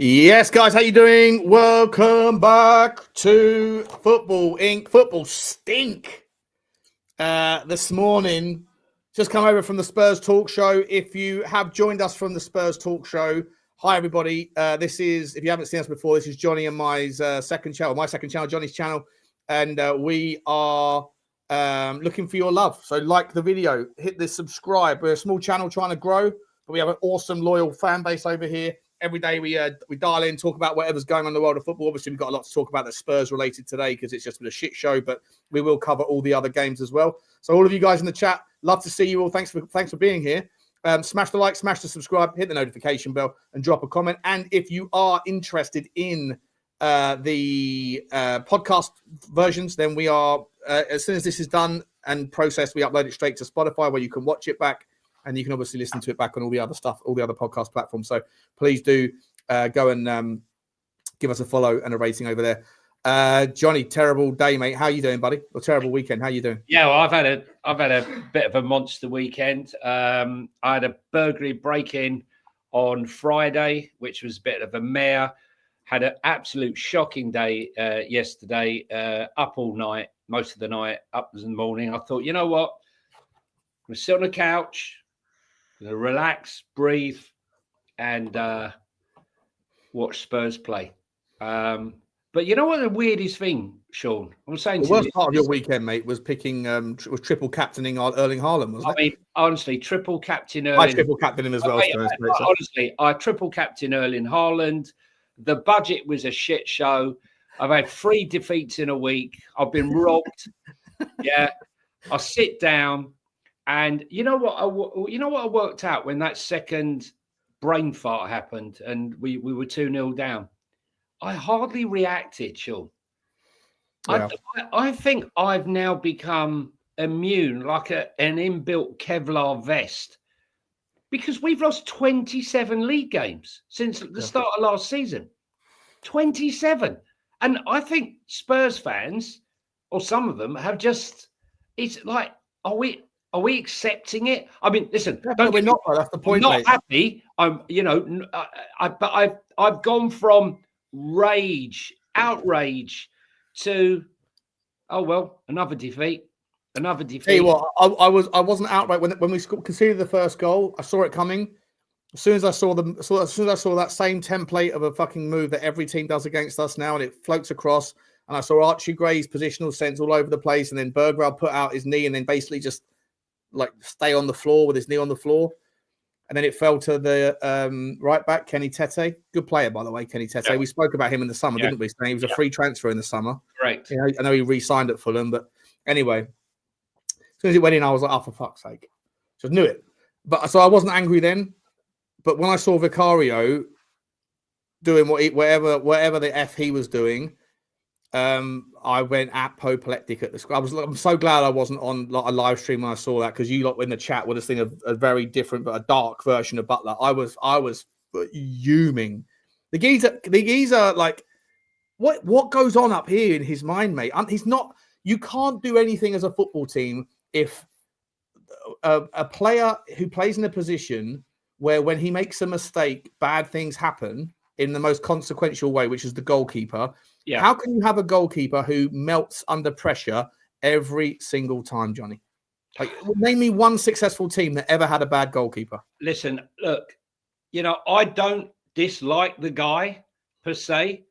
Yes, guys, how you doing? Welcome back to Football Inc. Football Stink. This morning, just come over from the Spurs talk show. If you have joined us from the Spurs talk show, hi everybody. This is, if you haven't seen us before, this is Jonny and my second channel, Jonny's channel, and we are looking for your love. So like the video, hit the subscribe. We're a small channel trying to grow, but we have an awesome loyal fan base over here. Every day we dial in, talk about whatever's going on in the world of football. Obviously, we've got a lot to talk about that's Spurs related today because it's just been a shit show, but we will cover all the other games as well. So all of you guys in the chat, love to see you all. Thanks for being here. Smash the like, smash the subscribe, hit the notification bell, and drop a comment. And if you are interested in the podcast versions, then we are, as soon as this is done and processed, we upload it straight to Spotify where you can watch it back. And you can obviously listen to it back on all the other stuff, all the other podcast platforms. So please do go and give us a follow and a rating over there. Jonny, terrible day, mate. How you doing, buddy? Or terrible weekend? How you doing? Yeah, well, I've had a bit of a monster weekend. I had a burglary break-in on Friday, which was a bit of a mare. Had an absolute shocking day yesterday. Up all night, most of the night, up in the morning. I thought, you know what? I'm going to sit on the couch. Relax, breathe, and watch Spurs play. But you know what the weirdest thing, Sean? I'm saying the worst part of your weekend, mate, was picking was triple captaining Erling Haaland, wasn't it? I mean, honestly, triple captain Erling. I triple captain him as well. Honestly, I triple captain Erling Haaland. The budget was a shit show. I've had 3 defeats in a week. I've been robbed. Yeah, I sit down. And you know what? I worked out when that second brain fart happened, and we were 2-0 down. I hardly reacted, Sean. Yeah. I think I've now become immune, like an inbuilt Kevlar vest, because we've lost 27 league games since the start of last season. 27, and I think Spurs fans, or some of them, have just. It's like, Are we accepting it? I mean, listen. No, we're not. That's the point. I'm not happy. But I've gone from outrage, to another defeat. Hey, what? I wasn't outright when we conceded the first goal. I saw it coming. As soon as I saw that same template of a fucking move that every team does against us now, and it floats across, and I saw Archie Gray's positional sense all over the place, and then Bergwijn put out his knee, and then basically just stay on the floor with his knee on the floor. And then it fell to the right back, Kenny Tete. Good player, by the way, Kenny Tete. Yeah. We spoke about him in the summer, didn't we? He was a free transfer in the summer. Right. You know, I know he re-signed at Fulham, but anyway, as soon as it went in, I was like, oh, for fuck's sake. Just knew it. But so I wasn't angry then. But when I saw Vicario doing whatever the F he was doing, I went apoplectic at the screen. I'm so glad I wasn't on a live stream when I saw that, because you lot in the chat would have seen a very different but a dark version of Butler. I was fuming. The geezer, like, what goes on up here in his mind, mate? He's not. You can't do anything as a football team if a player who plays in a position where when he makes a mistake, bad things happen in the most consequential way, which is the goalkeeper. Yeah. How can you have a goalkeeper who melts under pressure every single time, Jonny? Name me one successful team that ever had a bad goalkeeper. Listen, look, I don't dislike the guy per se,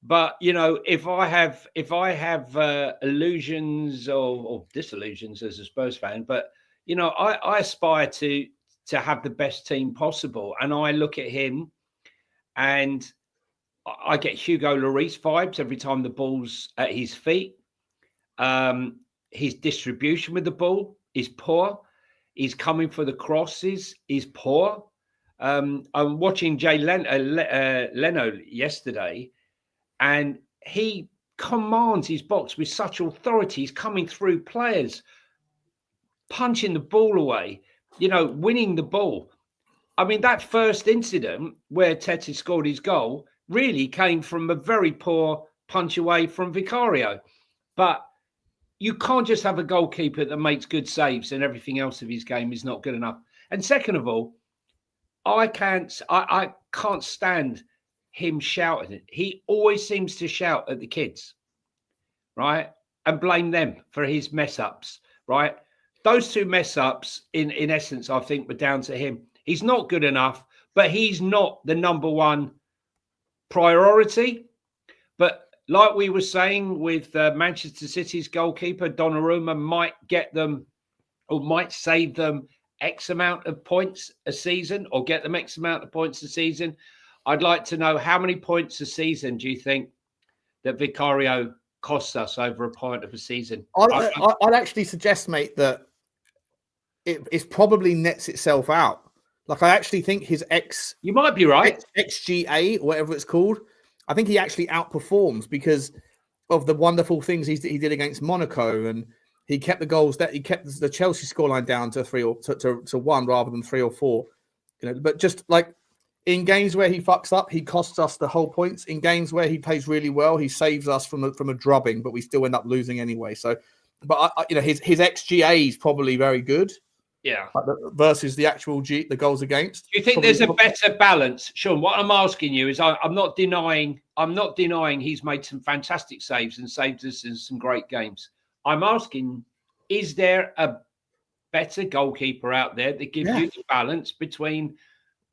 but if I have illusions or disillusions as a Spurs fan, but I aspire to have the best team possible, and I look at him and I get Hugo Lloris vibes every time the ball's at his feet. His distribution with the ball is poor. He's coming for the crosses is poor. I'm watching Jay Leno yesterday, and he commands his box with such authority. He's coming through players, punching the ball away, winning the ball. I mean, that first incident where Tete scored his goal really came from a very poor punch away from Vicario. But you can't just have a goalkeeper that makes good saves and everything else of his game is not good enough. And second of all, I can't stand him shouting. He always seems to shout at the kids, right? And blame them for his mess ups, right? Those two mess ups, in essence, I think were down to him. He's not good enough, but he's not the number one priority. But like we were saying with Manchester City's goalkeeper, Donnarumma might get them or might save them X amount of points a season or get them X amount of points a season. I'd like to know how many points a season do you think that Vicario costs us over a point of a season? I'd actually suggest, mate, that it probably nets itself out. Like, I actually think his you might be right. XGA, or whatever it's called, I think he actually outperforms because of the wonderful things he did against Monaco, and he kept the goals that he kept the Chelsea scoreline down to 3 or to 1 rather than 3 or 4. You know, but just like in games where he fucks up, he costs us the whole points. In games where he plays really well, he saves us from a drubbing, but we still end up losing anyway. So, but his XGA is probably very good. Yeah. Versus the actual the goals against. Do you think there's a better balance, Sean? What I'm asking you is, I'm not denying he's made some fantastic saves and saved us in some great games. I'm asking, is there a better goalkeeper out there that gives you the balance between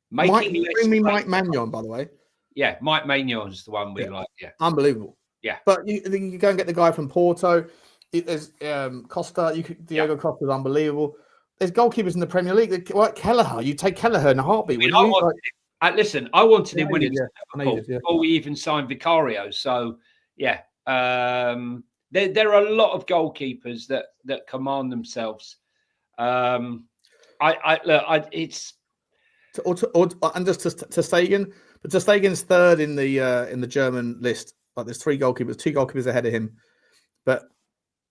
making Mike Maignan, by the way. Yeah, Mike Maignan is the one we like. Yeah, unbelievable. Yeah, but you go and get the guy from Porto. There's Costa. Diego Costa is unbelievable. There's goalkeepers in the Premier League. Like Kelleher, you take Kelleher in a heartbeat. Listen, I wanted him when he was before we even signed Vicario. So yeah, there are a lot of goalkeepers that command themselves. It's and just to Stegen, but to Stegen's third in the German list. Like there's 3 goalkeepers, 2 goalkeepers ahead of him, but.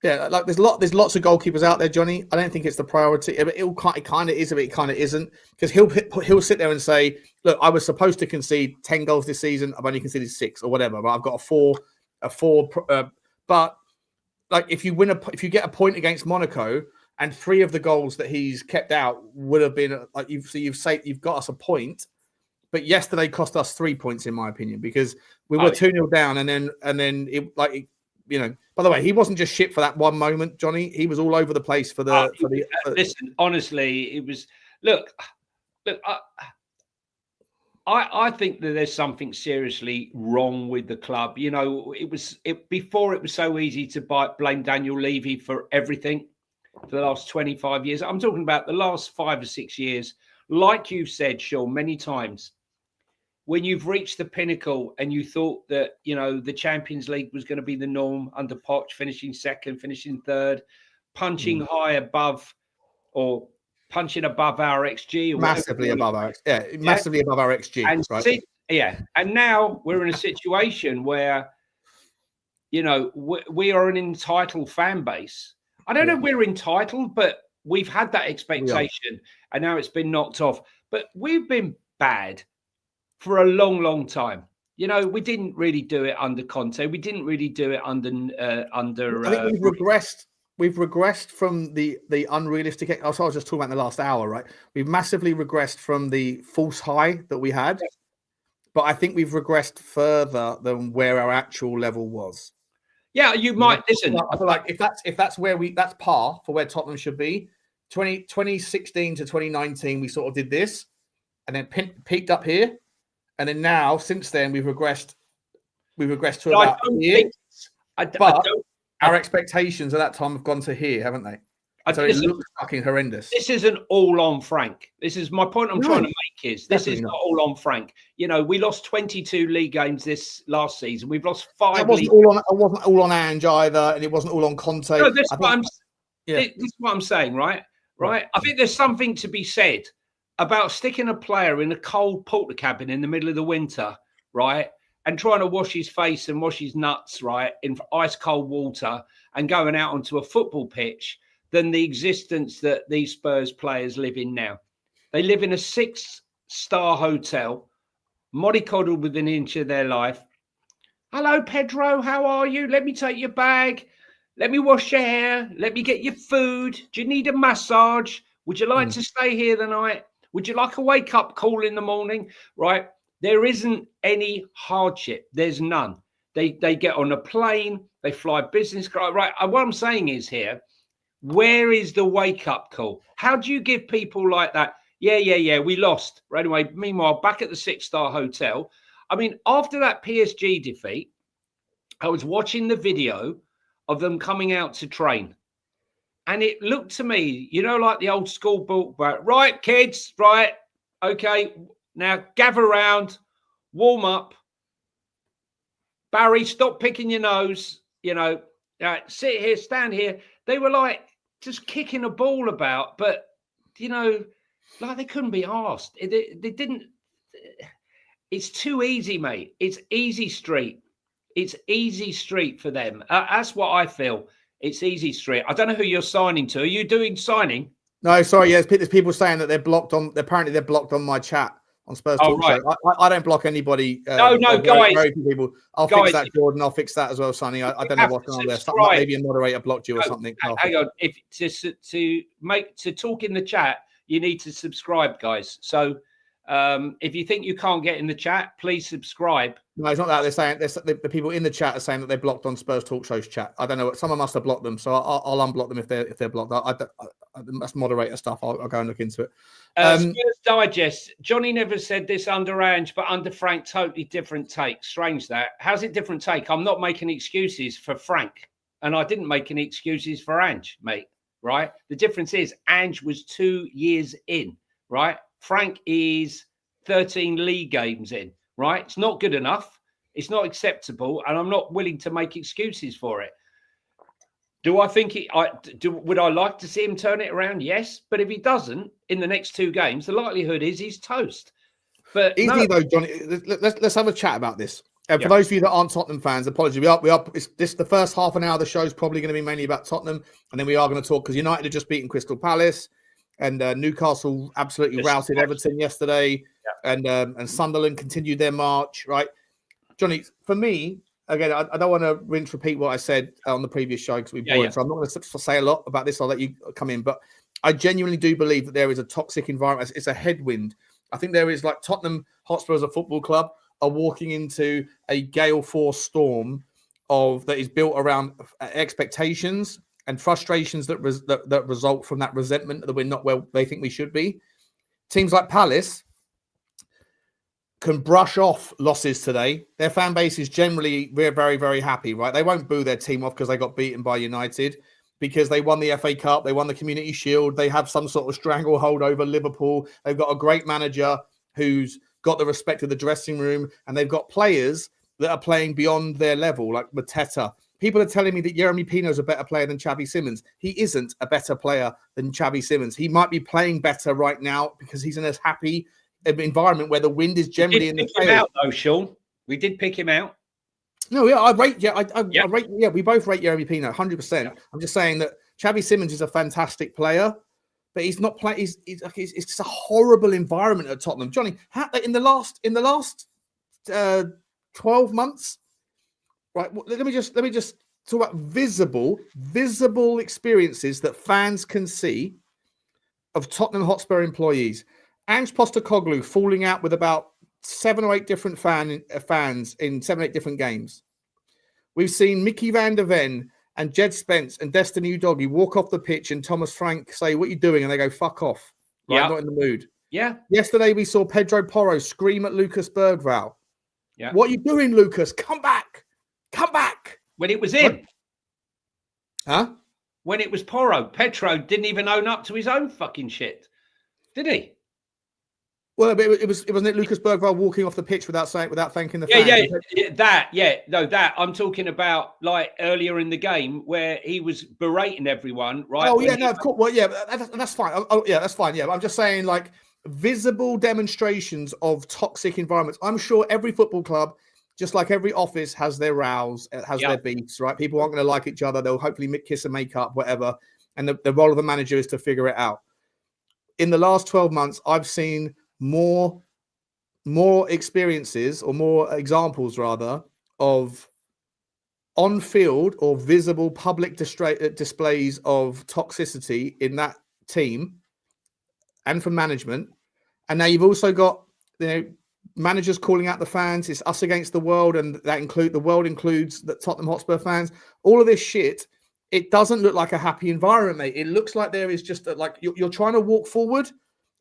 Yeah, like there's lots of goalkeepers out there, Johnny. I don't think it's the priority. It kind of is, but it kind of isn't, because he'll sit there and say, "Look, I was supposed to concede 10 goals this season. I've only conceded 6 or whatever, but I've got a 4. But like if you get a point against Monaco, and 3 of the goals that he's kept out would have been like you've got us a point, but yesterday cost us 3 points in my opinion, because we were 2-0 down, and then it like. You know, by the way, he wasn't just shit for that one moment, Johnny. He was all over the place for the. Listen, honestly, it was. Look. I think that there's something seriously wrong with the club. You know, before it was so easy to blame Daniel Levy for everything for the last 25 years. I'm talking about the last 5 or 6 years. Like you've said, Sean, many times. When you've reached the pinnacle and you thought that, you know, the Champions League was going to be the norm under Poch, finishing second, finishing third, punching high above or punching above our XG. Or massively above our massively above our XG. And right? And now we're in a situation where, you know, we are an entitled fan base. I don't know if we're entitled, but we've had that expectation and now it's been knocked off. But we've been bad for a long, long time. You know, we didn't really do it under Conte. We didn't really do it under. I think we've regressed. We've regressed from the unrealistic. I was just talking about in the last hour, right? We've massively regressed from the false high that we had, but I think we've regressed further than where our actual level was. Yeah, you might listen. I feel like if that's that's par for where Tottenham should be. 2016 to 2019, we sort of did this, and then peaked up here. And then now, since then, we've regressed to about here. But our expectations at that time have gone to here, haven't they? So it looks fucking horrendous. This isn't all on Frank. This is my point I'm trying to make is this is not all on Frank. You know, we lost 22 league games this last season. We've lost 5. It wasn't all on Ange either, and it wasn't all on Conte. No, this is what I'm saying, right? Right. I think there's something to be said about sticking a player in a cold porter cabin in the middle of the winter, right, and trying to wash his face and wash his nuts, right, in ice cold water and going out onto a football pitch than the existence that these Spurs players live in now. They live in a 6-star hotel, mollycoddled within an inch of their life. Hello, Pedro, how are you? Let me take your bag. Let me wash your hair. Let me get your food. Do you need a massage? Would you like to stay here the night? Would you like a wake-up call in the morning? Right? There isn't any hardship. There's none. They get on a plane, they fly business class. Right. What I'm saying is here, where is the wake-up call? How do you give people like that? Yeah, we lost. Right away. Meanwhile, back at the 6-star hotel, I mean, after that PSG defeat, I was watching the video of them coming out to train. And it looked to me, like the old school book, right, kids, right, okay, now gather around, warm up. Barry, stop picking your nose, sit here, stand here. They were like just kicking a ball about, but, like they couldn't be asked. They didn't. It's too easy, mate. It's easy street. It's easy street for them. That's what I feel. It's easy street. I don't know who you're signing to. Are you doing signing? No, sorry. Yes, there's people saying that they're blocked on. Apparently, they're blocked on my chat on Spurs Talk right. Show. I don't block anybody. No, guys. Very few people. I'll fix that, Jordan. I'll fix that as well, Sonny. I don't know what's going on there. Maybe a moderator blocked you or something. Hang on. If to talk in the chat, you need to subscribe, guys. So if you think you can't get in the chat, please subscribe. No, it's not that. They're saying the people in the chat are saying that they're blocked on Spurs Talk Show's chat. I don't know. Someone must have blocked them, so I'll unblock them if they're blocked. That's moderator stuff. I'll go and look into it. Spurs Digest. Johnny never said this under Ange, but under Frank, totally different take. Strange that. How's it different take? I'm not making excuses for Frank, and I didn't make any excuses for Ange, mate. Right? The difference is Ange was 2 years in. Right? Frank is 13 league games in. Right? It's not good enough. It's not acceptable, and I'm not willing to make excuses for it. Do I think would I like to see him turn it around? Yes. But if he doesn't in the next 2 games, the likelihood is he's toast. But though, Johnny, let's have a chat about this. For those of you that aren't Tottenham fans, apologies. We are. This the first half an hour of the show is probably going to be mainly about Tottenham, and then we are going to talk because United have just beaten Crystal Palace, and Newcastle absolutely routed Everton yesterday, and Sunderland continued their march. Right, Johnny. For me. Again, I don't want to repeat what I said on the previous show because we've bored, so I'm not going to say a lot about this. I'll let you come in. But I genuinely do believe that there is a toxic environment. It's a headwind. I think there is, like, Tottenham Hotspur as a football club are walking into a gale force storm that is built around expectations and frustrations that result from that resentment that we're not where they think we should be. Teams like Palace can brush off losses today. Their fan base is generally very, very happy, right? They won't boo their team off because they got beaten by United because they won the FA Cup, they won the Community Shield, they have some sort of stranglehold over Liverpool. They've got a great manager who's got the respect of the dressing room, and they've got players that are playing beyond their level, like Mateta. People are telling me that Yeremy Pino is a better player than Xavi Simons. He isn't a better player than Xavi Simons. He might be playing better right now because he's in a happy environment where the wind is generally in the favor. We did pick him out, though, Sean. We did pick him out. No, yeah, I rate. I rate. Yeah, we both rate Yeremy Pino 100%. Yeah. I'm just saying that Xavi Simons is a fantastic player, but he's not playing. It's just a horrible environment at Tottenham. Johnny, in the last 12 months, right? Let me just talk about visible experiences that fans can see of Tottenham Hotspur employees. Ange Postecoglou falling out with about 7 or 8 different fans in 7 or 8 different games. We've seen Mickey van der Ven and Jed Spence and Destiny Udogie walk off the pitch and Thomas Frank say, "What are you doing?" And they go, "Fuck off. Right, I'm not in the mood." Yeah. Yesterday we saw Pedro Porro scream at Lucas Bergvall. Yeah. "What are you doing, Lucas? Come back. Come back." When it was him. Huh? When it was Porro, Pedro didn't even own up to his own fucking shit. Did he? Well, wasn't it Lucas Bergvall walking off the pitch without thanking the fans? That I'm talking about, like, earlier in the game where he was berating everyone, right? Oh yeah, no, of course. Well, yeah, that's fine. Oh yeah, that's fine. Yeah, I'm just saying, like, visible demonstrations of toxic environments. I'm sure every football club, just like every office, has their rows, their beefs, right? People aren't going to like each other. They'll hopefully kiss and make up, whatever. And the role of the manager is to figure it out. In the last 12 months, I've seen more experiences, or more examples rather, of on-field or visible public displays of toxicity in that team and from management. And now you've also got managers calling out the fans. It's us against the world, and the world includes the Tottenham Hotspur fans. All of this shit. It doesn't look like a happy environment, mate. It looks like there is just like you're trying to walk forward,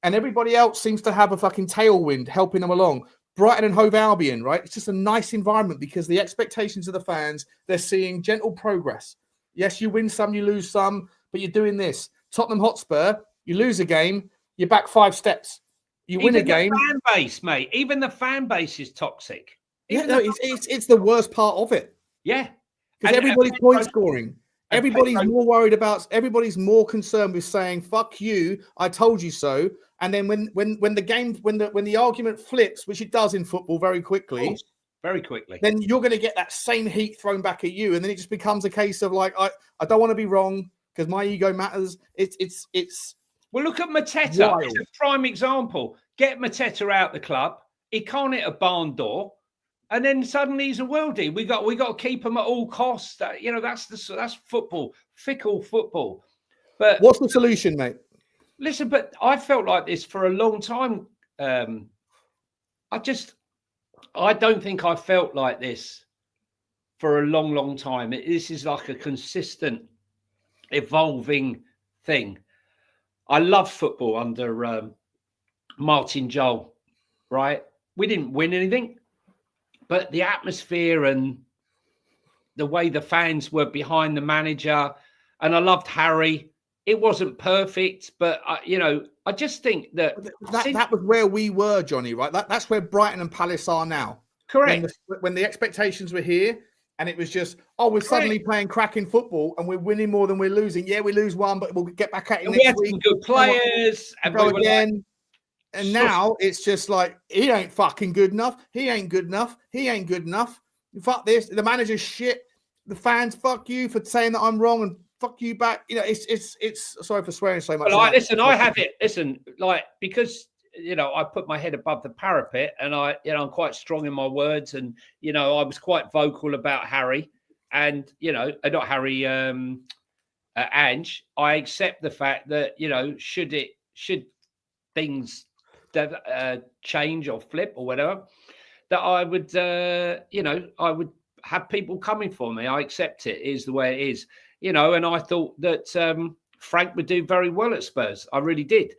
and everybody else seems to have a fucking tailwind helping them along. Brighton and Hove Albion, right? It's just a nice environment because the expectations of the fans, they're seeing gentle progress. Yes, you win some, you lose some, but you're doing this. Tottenham Hotspur, you lose a game, you're back 5 steps. You win a game. Fan base, mate. Even the fan base is toxic. It's the worst part of it. Yeah. Because everybody's point scoring. Everybody's more concerned with saying "fuck you," "I told you so," and then when the argument flips, which it does in football very quickly, then you're going to get that same heat thrown back at you, and then it just becomes a case of like, I don't want to be wrong because my ego matters. It's. Well, look at Mateta. It's a prime example. Get Mateta out the club. He can't hit a barn door. And then suddenly he's a worldie. We got to keep him at all costs. That's football, fickle football. But what's the solution, mate? Listen, but I felt like this for a long time. I don't think I felt like this for a long, long time. This is like a consistent, evolving thing. I love football under Martin Jol, right? We didn't win anything. But the atmosphere and the way the fans were behind the manager, and I loved Harry. It wasn't perfect, but I just think that was where we were, Johnny. Right? That's where Brighton and Palace are now. Correct. When the expectations were here, and it was just, we're suddenly playing cracking football, and we're winning more than we're losing. Yeah, we lose one, but we'll get back at it next week. We had some good players, and go again. And now it's just like, he ain't fucking good enough. He ain't good enough. He ain't good enough. Fuck this. The manager's shit. The fans, fuck you for saying that I'm wrong, and fuck you back. It's sorry for swearing so much. But I have it. Listen, because I put my head above the parapet, and I'm quite strong in my words, and I was quite vocal about Harry, and not Harry, Ange. I accept the fact that should things change or flip or whatever, that I would I would have people coming for me. I accept it is the way it is, and I thought that Frank would do very well at Spurs. I really did,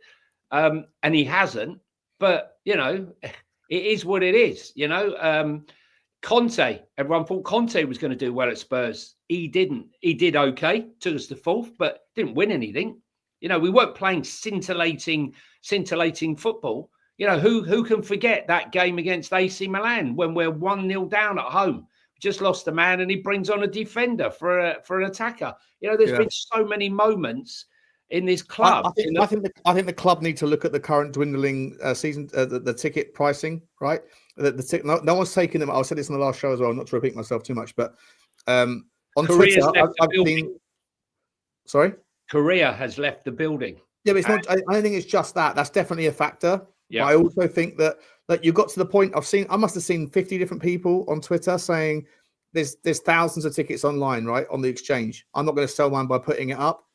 and he hasn't, but it is what it is. Conte, everyone thought Conte was going to do well at Spurs. He didn't. He did okay, took us to 4th, but didn't win anything. We weren't playing scintillating football. Who can forget that game against AC Milan when we're 1-0 down at home? Just lost a man, and he brings on a defender for an attacker. There's been so many moments in this club. I think the club need to look at the current dwindling season, the ticket pricing, right? No one's taking them. I said this in the last show as well, not to repeat myself too much, but on Korea's Twitter, I've seen. Sorry? Korea has left the building. Yeah, but it's not. I don't think it's just that. That's definitely a factor. Yeah. But I also think that you got to the point. I must have seen 50 different people on Twitter saying there's thousands of tickets online, right, on the exchange. I'm not going to sell one by putting it up.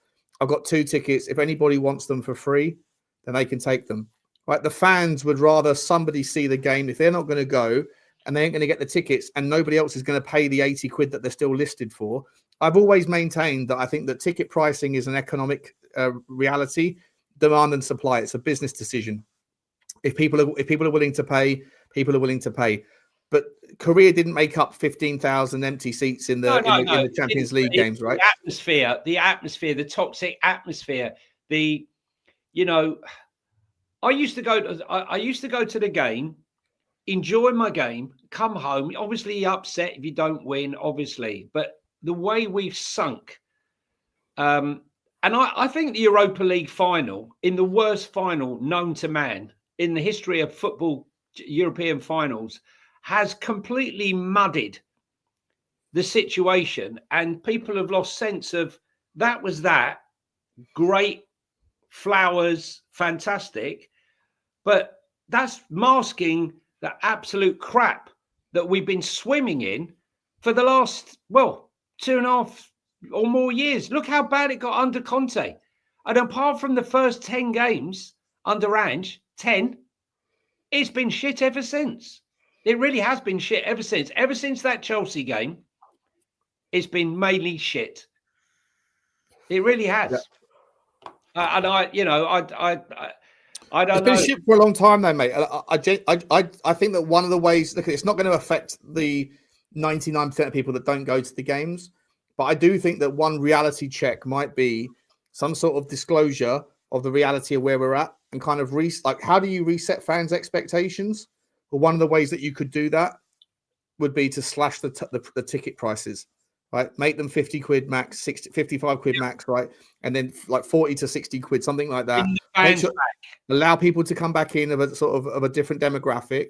I've got 2 tickets. If anybody wants them for free, then they can take them. Right? The fans would rather somebody see the game if they're not going to go and they ain't going to get the tickets, and nobody else is going to pay the 80 quid that they're still listed for. I've always maintained that I think that ticket pricing is an economic reality, demand and supply. It's a business decision. If people are willing to pay, people are willing to pay. But Korea didn't make up 15,000 empty seats in the Champions League games, right? The atmosphere, the toxic atmosphere. I used to go to the game, enjoy my game, come home. Obviously, you're upset if you don't win, obviously. But the way we've sunk, and I think the Europa League final, in the worst final known to man in the history of football, European finals, has completely muddied the situation, and people have lost sense of that was that great, flowers, fantastic, but that's masking the absolute crap that we've been swimming in for the last 2.5 or more years. Look how bad it got under Conte, and apart from the first 10 games under Ange, 10, It's been shit ever since. It really has been shit ever since. Ever since that Chelsea game, it's been mainly shit. It really has. Yeah. And I don't know. It's been shit for a long time, though, mate. I think that one of the ways, look, it's not going to affect the 99% of people that don't go to the games, but I do think that one reality check might be some sort of disclosure of the reality of where we're at, and kind of how do you reset fans' expectations? Well, one of the ways that you could do that would be to slash the ticket prices, right? Make them 50 quid max, 55 quid max, right? And then like 40 to 60 quid, something like that. Allow people to come back in of a different demographic.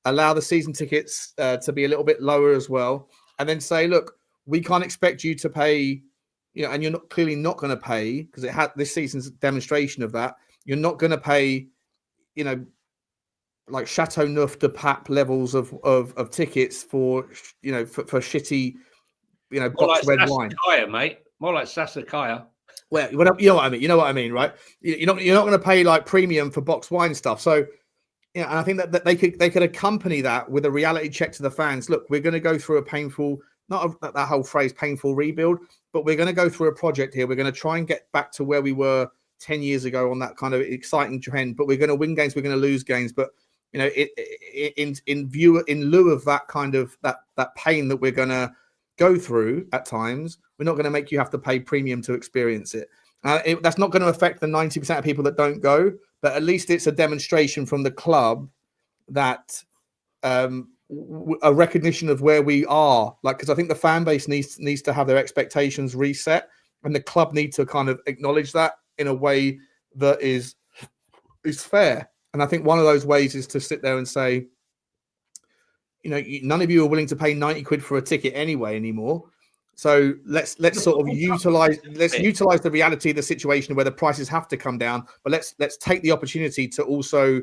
Allow the season tickets to be a little bit lower as well. And then say, look, we can't expect you to pay, and you're clearly not going to pay, because it had this season's demonstration of that. You're not going to pay, like Chateau Neuf de Pape levels of tickets for for shitty box red wine, mate. More like Sasakaya. Well, you know what I mean. You know what I mean, right? You're not going to pay like premium for box wine stuff. So, and I think that they could accompany that with a reality check to the fans. Look, we're going to go through a painful, that whole phrase, painful rebuild, but we're going to go through a project here. We're going to try and get back to where we were 10 years ago on that kind of exciting trend. But we're going to win games. We're going to lose games. But in lieu of that kind of that pain that we're going to go through at times, we're not going to make you have to pay premium to experience it. That's not going to affect the 90% of people that don't go, but at least it's a demonstration from the club that a recognition of where we are. Like, because I think the fan base needs to have their expectations reset, and the club need to kind of acknowledge that in a way that is fair. And I think one of those ways is to sit there and say, none of you are willing to pay 90 quid for a ticket anymore. So let's sort of utilize the reality of the situation where the prices have to come down. But let's take the opportunity to also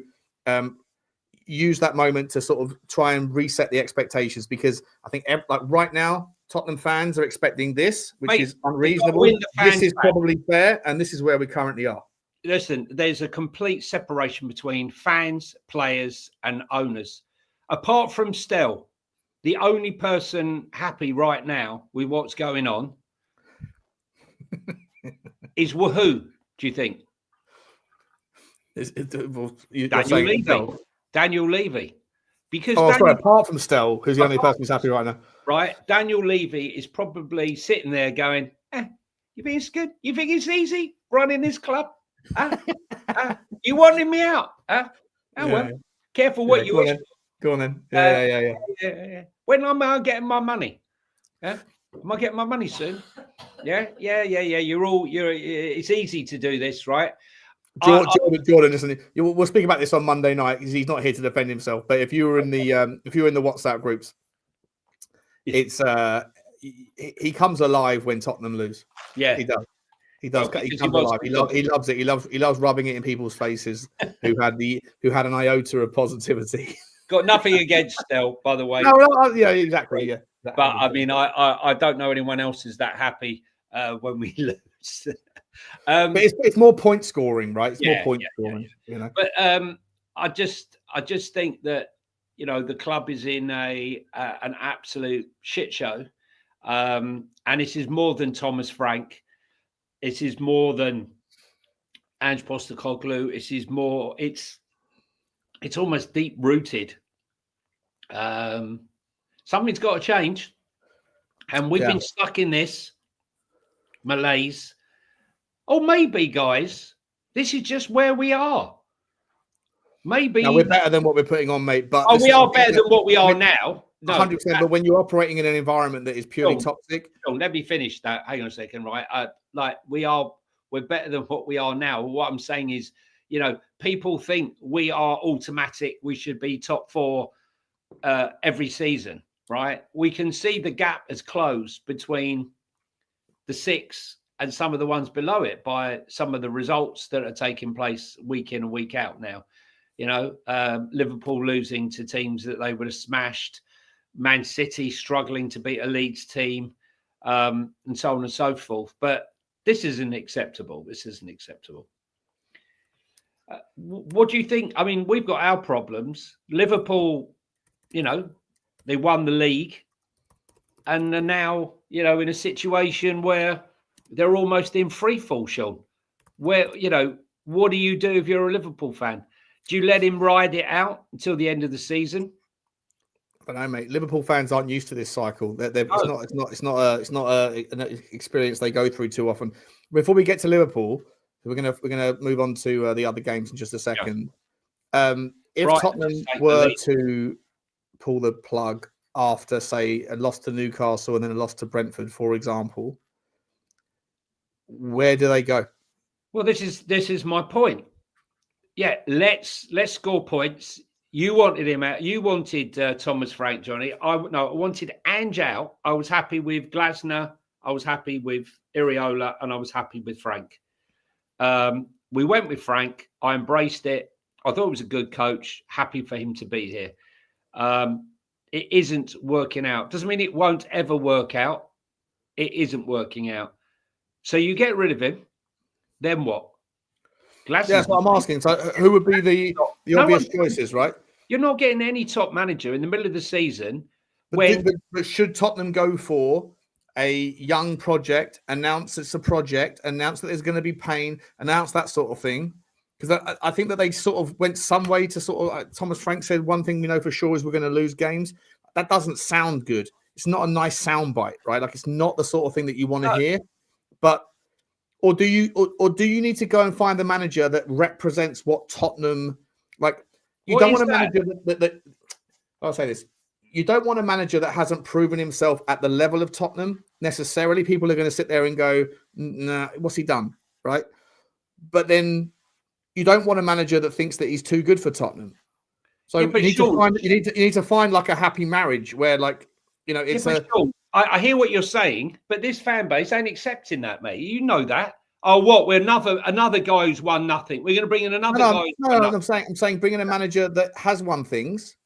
use that moment to sort of try and reset the expectations, because I think right now Tottenham fans are expecting this, which is unreasonable. This is probably fair, and this is where we currently are. Listen, there's a complete separation between fans, players, and owners. Apart from Stell, the only person happy right now with what's going on is Wahoo, do you think? Daniel Levy. Because apart from Stell, who's the only person who's happy right now. Right. Daniel Levy is probably sitting there going, you think it's good? You think it's easy running this club? You wanted me out? Well, careful what you wish. Go on then. Yeah. When am I getting my money? Am I getting my money soon? Yeah. It's easy to do this, right? Jordan, listen. We'll speak about this on Monday night because he's not here to defend himself. But if you were in the WhatsApp groups, it's he comes alive when Tottenham lose. Yeah, he does. He does. He comes alive. He loves it. He loves rubbing it in people's faces who had an iota of positivity. Got nothing against Stell, by the way. No, yeah, exactly. Yeah, but I mean, I don't know anyone else is that happy when we lose. But it's more point scoring, right? It's more point scoring. But I just think that the club is in an absolute shit show, and this is more than Thomas Frank. It is more than Ange Postecoglou. It is more. It's almost deep rooted. Something's got to change, and we've been stuck in this malaise. Or maybe, guys, this is just where we are. Maybe we're better than what we're putting on, mate. But we are better than what we are now. 100%. But when you're operating in an environment that is purely toxic, let me finish that. Hang on a second, right? We're better than what we are now. What I'm saying is, people think we are automatic. We should be top 4 every season, right? We can see the gap has closed between the 6 and some of the ones below it by some of the results that are taking place week in and week out now. Liverpool losing to teams that they would have smashed, Man City struggling to beat a Leeds team, and so on and so forth. But this isn't acceptable. What do you think? I mean, we've got our problems. Liverpool, they won the league and are now, in a situation where they're almost in free fall, Sean. Where, what do you do if you're a Liverpool fan? Do you let him ride it out until the end of the season? I don't know, mate. Liverpool fans aren't used to this cycle. It's not an experience they go through too often. Before we get to Liverpool, we're gonna move on to the other games in just a second. Yeah. If Brighton, Tottenham were to pull the plug after, say, a loss to Newcastle and then a loss to Brentford, for example, where do they go? Well, this is my point. Yeah, let's score points. You wanted him out. You wanted Thomas Frank, Johnny. I wanted Ange out. I was happy with Glasner. I was happy with Iriola, and I was happy with Frank. We went with Frank. I embraced it. I thought it was a good coach. Happy for him to be here. It isn't working out. Doesn't mean it won't ever work out. It isn't working out. So you get rid of him. Then what? Yeah, that's what I'm asking. So who would be the obvious choices, right? You're not getting any top manager in the middle of the season. But should Tottenham go for a young project, announce it's a project, announce that there's going to be pain, announce that sort of thing? Because I think that they sort of went some way to sort of, Thomas Frank said, one thing we know for sure is we're going to lose games. That doesn't sound good. It's not a nice soundbite, right? Like, it's not the sort of thing that you want to hear. But Or do you need to go and find the manager that represents what Tottenham like? You don't want a manager that I'll say this. You don't want a manager that hasn't proven himself at the level of Tottenham necessarily. People are going to sit there and go, "Nah, what's he done?" Right? But then you don't want a manager that thinks that he's too good for Tottenham. So you need to find like a happy marriage where, like, it's I hear what you're saying, but this fan base ain't accepting that, mate. You know that. Oh, what? We're another guy who's won nothing. We're going to bring in another guy. I'm saying bring in a manager that has won things,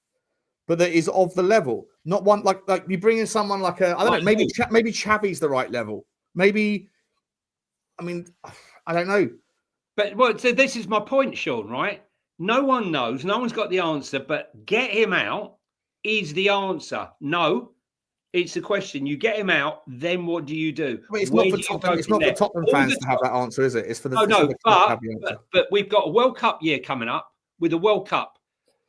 but that is of the level. Not one like you bring in someone like I don't know. Maybe Xavi's the right level. Maybe. I mean, I don't know. But so this is my point, Sean. Right? No one knows. No one's got the answer. But get him out is the answer. No. It's a question. You get him out, then what do you do? I mean, it's not for Tottenham fans to have that answer, is it? It's for the but we've got a World Cup year coming up with a World Cup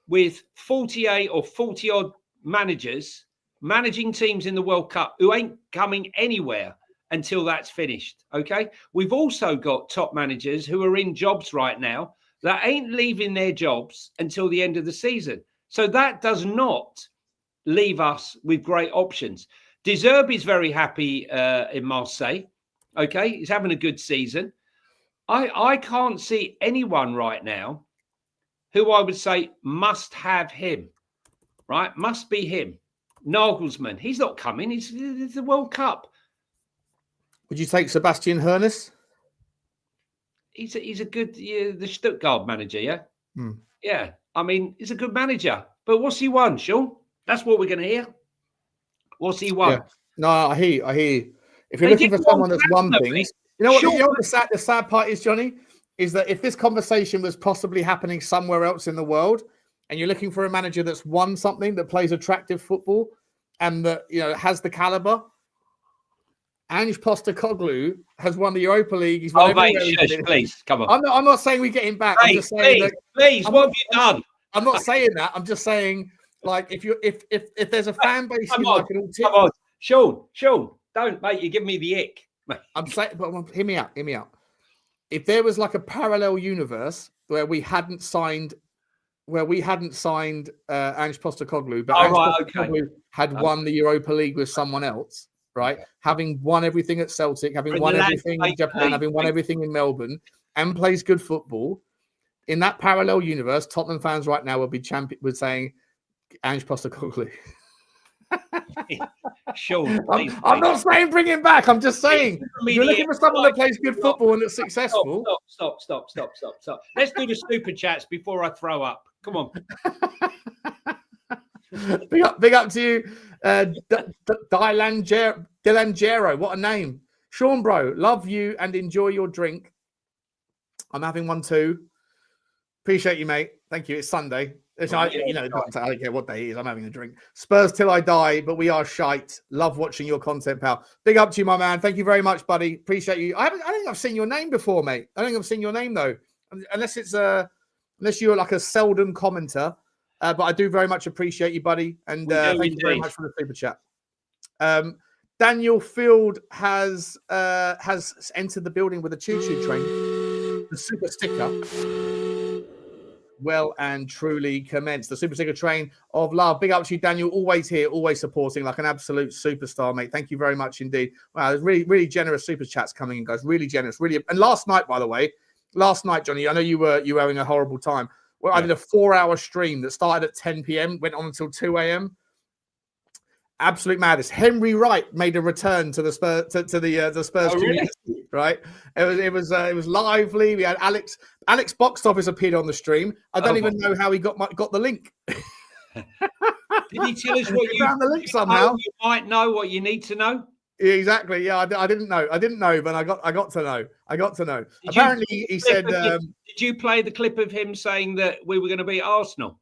with 48 or 40 odd managers managing teams in the World Cup who ain't coming anywhere until that's finished. Okay, we've also got top managers who are in jobs right now that ain't leaving their jobs until the end of the season. So that does not leave us with great options. De Zerbi's very happy in Marseille. Okay, he's having a good season. I can't see anyone right now who I would say must have him, right? Must be him. Nagelsmann, he's not coming. It's the World Cup. Would you take Sebastian Hoeneß? He's a good the Stuttgart manager, yeah? Hmm. Yeah, I mean, he's a good manager. But what's he won, Sean? That's what we're going to hear. What's he won? Yeah. No, I hear you. If you're looking for someone that's won things, you know what the sad part is, Johnny, is that if this conversation was possibly happening somewhere else in the world, and you're looking for a manager that's won something, that plays attractive football, and that has the caliber, Ange Postecoglou has won the Europa League. He's won please, come on. I'm not saying we get him back. I'm just saying what have you done? I'm not saying that. I'm just saying, like, if there's a fan base, come on, Sean, don't, mate. You give me the ick. I'm saying, but hear me out. If there was like a parallel universe where we hadn't signed Ange Postecoglou, but Postecoglou had won the Europa League with someone else, right? Having won everything at Celtic, having won everything in Japan, having won everything in Melbourne, and plays good football. In that parallel universe, Tottenham fans right now would saying Ange Postecoglou. Sure. I'm not saying bring him back. I'm just saying you're looking for someone that plays good football and that's successful. Stop. Let's do the super chats before I throw up. Come on. Big up to you, Dilangero. What a name. Sean, bro, love you and enjoy your drink. I'm having one too. Appreciate you, mate. Thank you. It's Sunday. I don't care what day it is. I'm having a drink. Spurs till I die, but we are shite. Love watching your content, pal. Big up to you, my man. Thank you very much, buddy. Appreciate you. I don't think I've seen your name before, mate. I don't think I've seen your name though, unless you're like a seldom commenter. But I do very much appreciate you, buddy, and thank you very much for the super chat. Daniel Field has entered the building with a choo-choo train, the super sticker. Well and truly commenced. The super sticker train of love. Big up to you, Daniel. Always here, always supporting like an absolute superstar, mate. Thank you very much indeed. Wow, there's really, really generous super chats coming in, guys. Really generous. Really. And last night, by the way, Johnny, I know you were having a horrible time. Well, I did a 4-hour stream that started at 10 p.m., went on until 2 a.m. Absolute madness. Henry Wright made a return to the Spurs Spurs community, right? It was lively. We had Alex Box Office appeared on the stream. I don't even know how he got the link. Did he tell us what you found the link somehow? You might know what you need to know. Yeah, exactly. Yeah, I didn't know, but I got to know. Apparently, he said. Did you play the clip of him saying that we were going to beat Arsenal?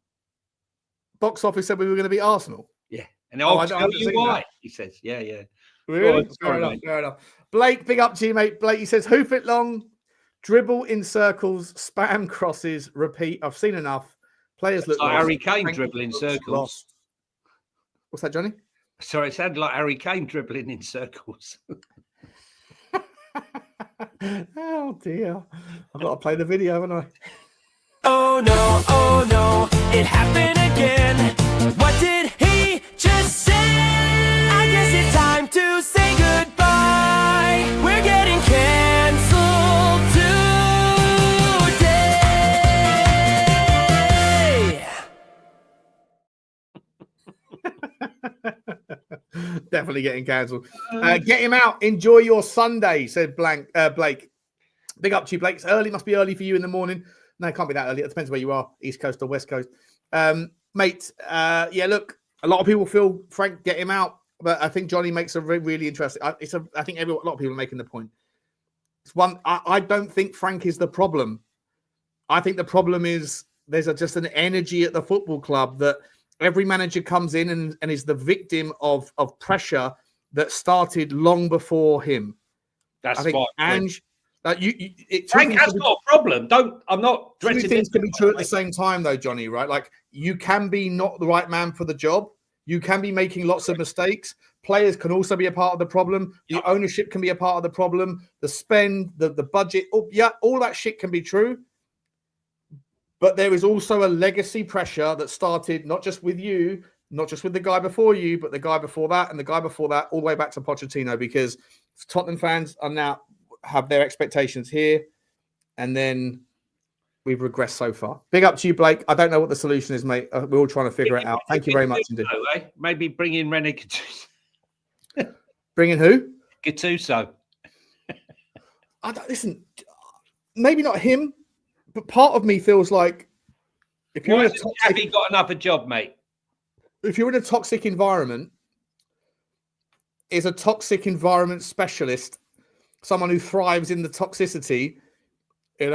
Box Office said we were going to beat Arsenal. Yeah. And I'll tell you why, he says. Yeah. Really? Fair enough. Blake, big up to you, mate. Blake, he says, hoof it long, dribble in circles, spam crosses, repeat. I've seen enough. Players look like Harry Kane dribbling circles. Lost. What's that, Johnny? Sorry, it sounded like Harry Kane dribbling in circles. Oh, dear. I've got to play the video, haven't I? Oh, no, it happened again. What did he just say? I guess it's time to say goodbye. We're getting canceled today. Definitely getting cancelled. Get him out. Enjoy your Sunday, said Blake. Big up to you, Blake. It's early. Must be early for you in the morning. No, it can't be that early. It depends where you are, East Coast or West Coast. Mate, look, a lot of people feel, Frank, get him out. But I think Johnny makes a really interesting... I think a lot of people are making the point. It's one. I don't think Frank is the problem. I think the problem is there's just an energy at the football club that every manager comes in and is the victim of pressure that started long before him. That's I think Ange... Frank has got a problem. I'm not. Two things can be true at the same time, though, Johnny. Right? Like you can be not the right man for the job. You can be making lots of mistakes. Players can also be a part of the problem. The ownership can be a part of the problem. The spend, the budget. All that shit can be true. But there is also a legacy pressure that started not just with you, not just with the guy before you, but the guy before that and the guy before that, all the way back to Pochettino. Because Tottenham fans are now have their expectations here, and then we've regressed so far. Big up to you, Blake. I don't know what the solution is, mate. We're all trying to figure it out. Thank you very much indeed. Maybe bring in René Gattuso. Bring in who? Gattuso. Listen, maybe not him, but part of me feels like if you're have you got another job, mate? If you're in a toxic environment, is a toxic environment specialist someone who thrives in the toxicity, is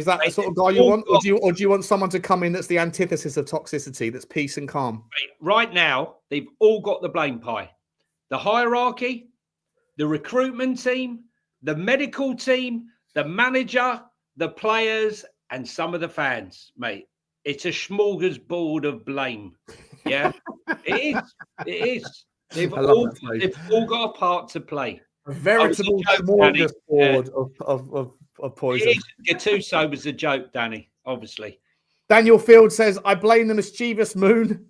that the sort of guy you want? Or do you want someone to come in that's the antithesis of toxicity, that's peace and calm? Right now, they've all got the blame pie. The hierarchy, the recruitment team, the medical team, the manager, the players, and some of the fans, mate. It's a smorgasbord of blame. Yeah, it is. They've all got a part to play. A veritable smorgasbord of poison. Gattuso was a joke, Danny, obviously. Daniel Field says, I blame the mischievous moon.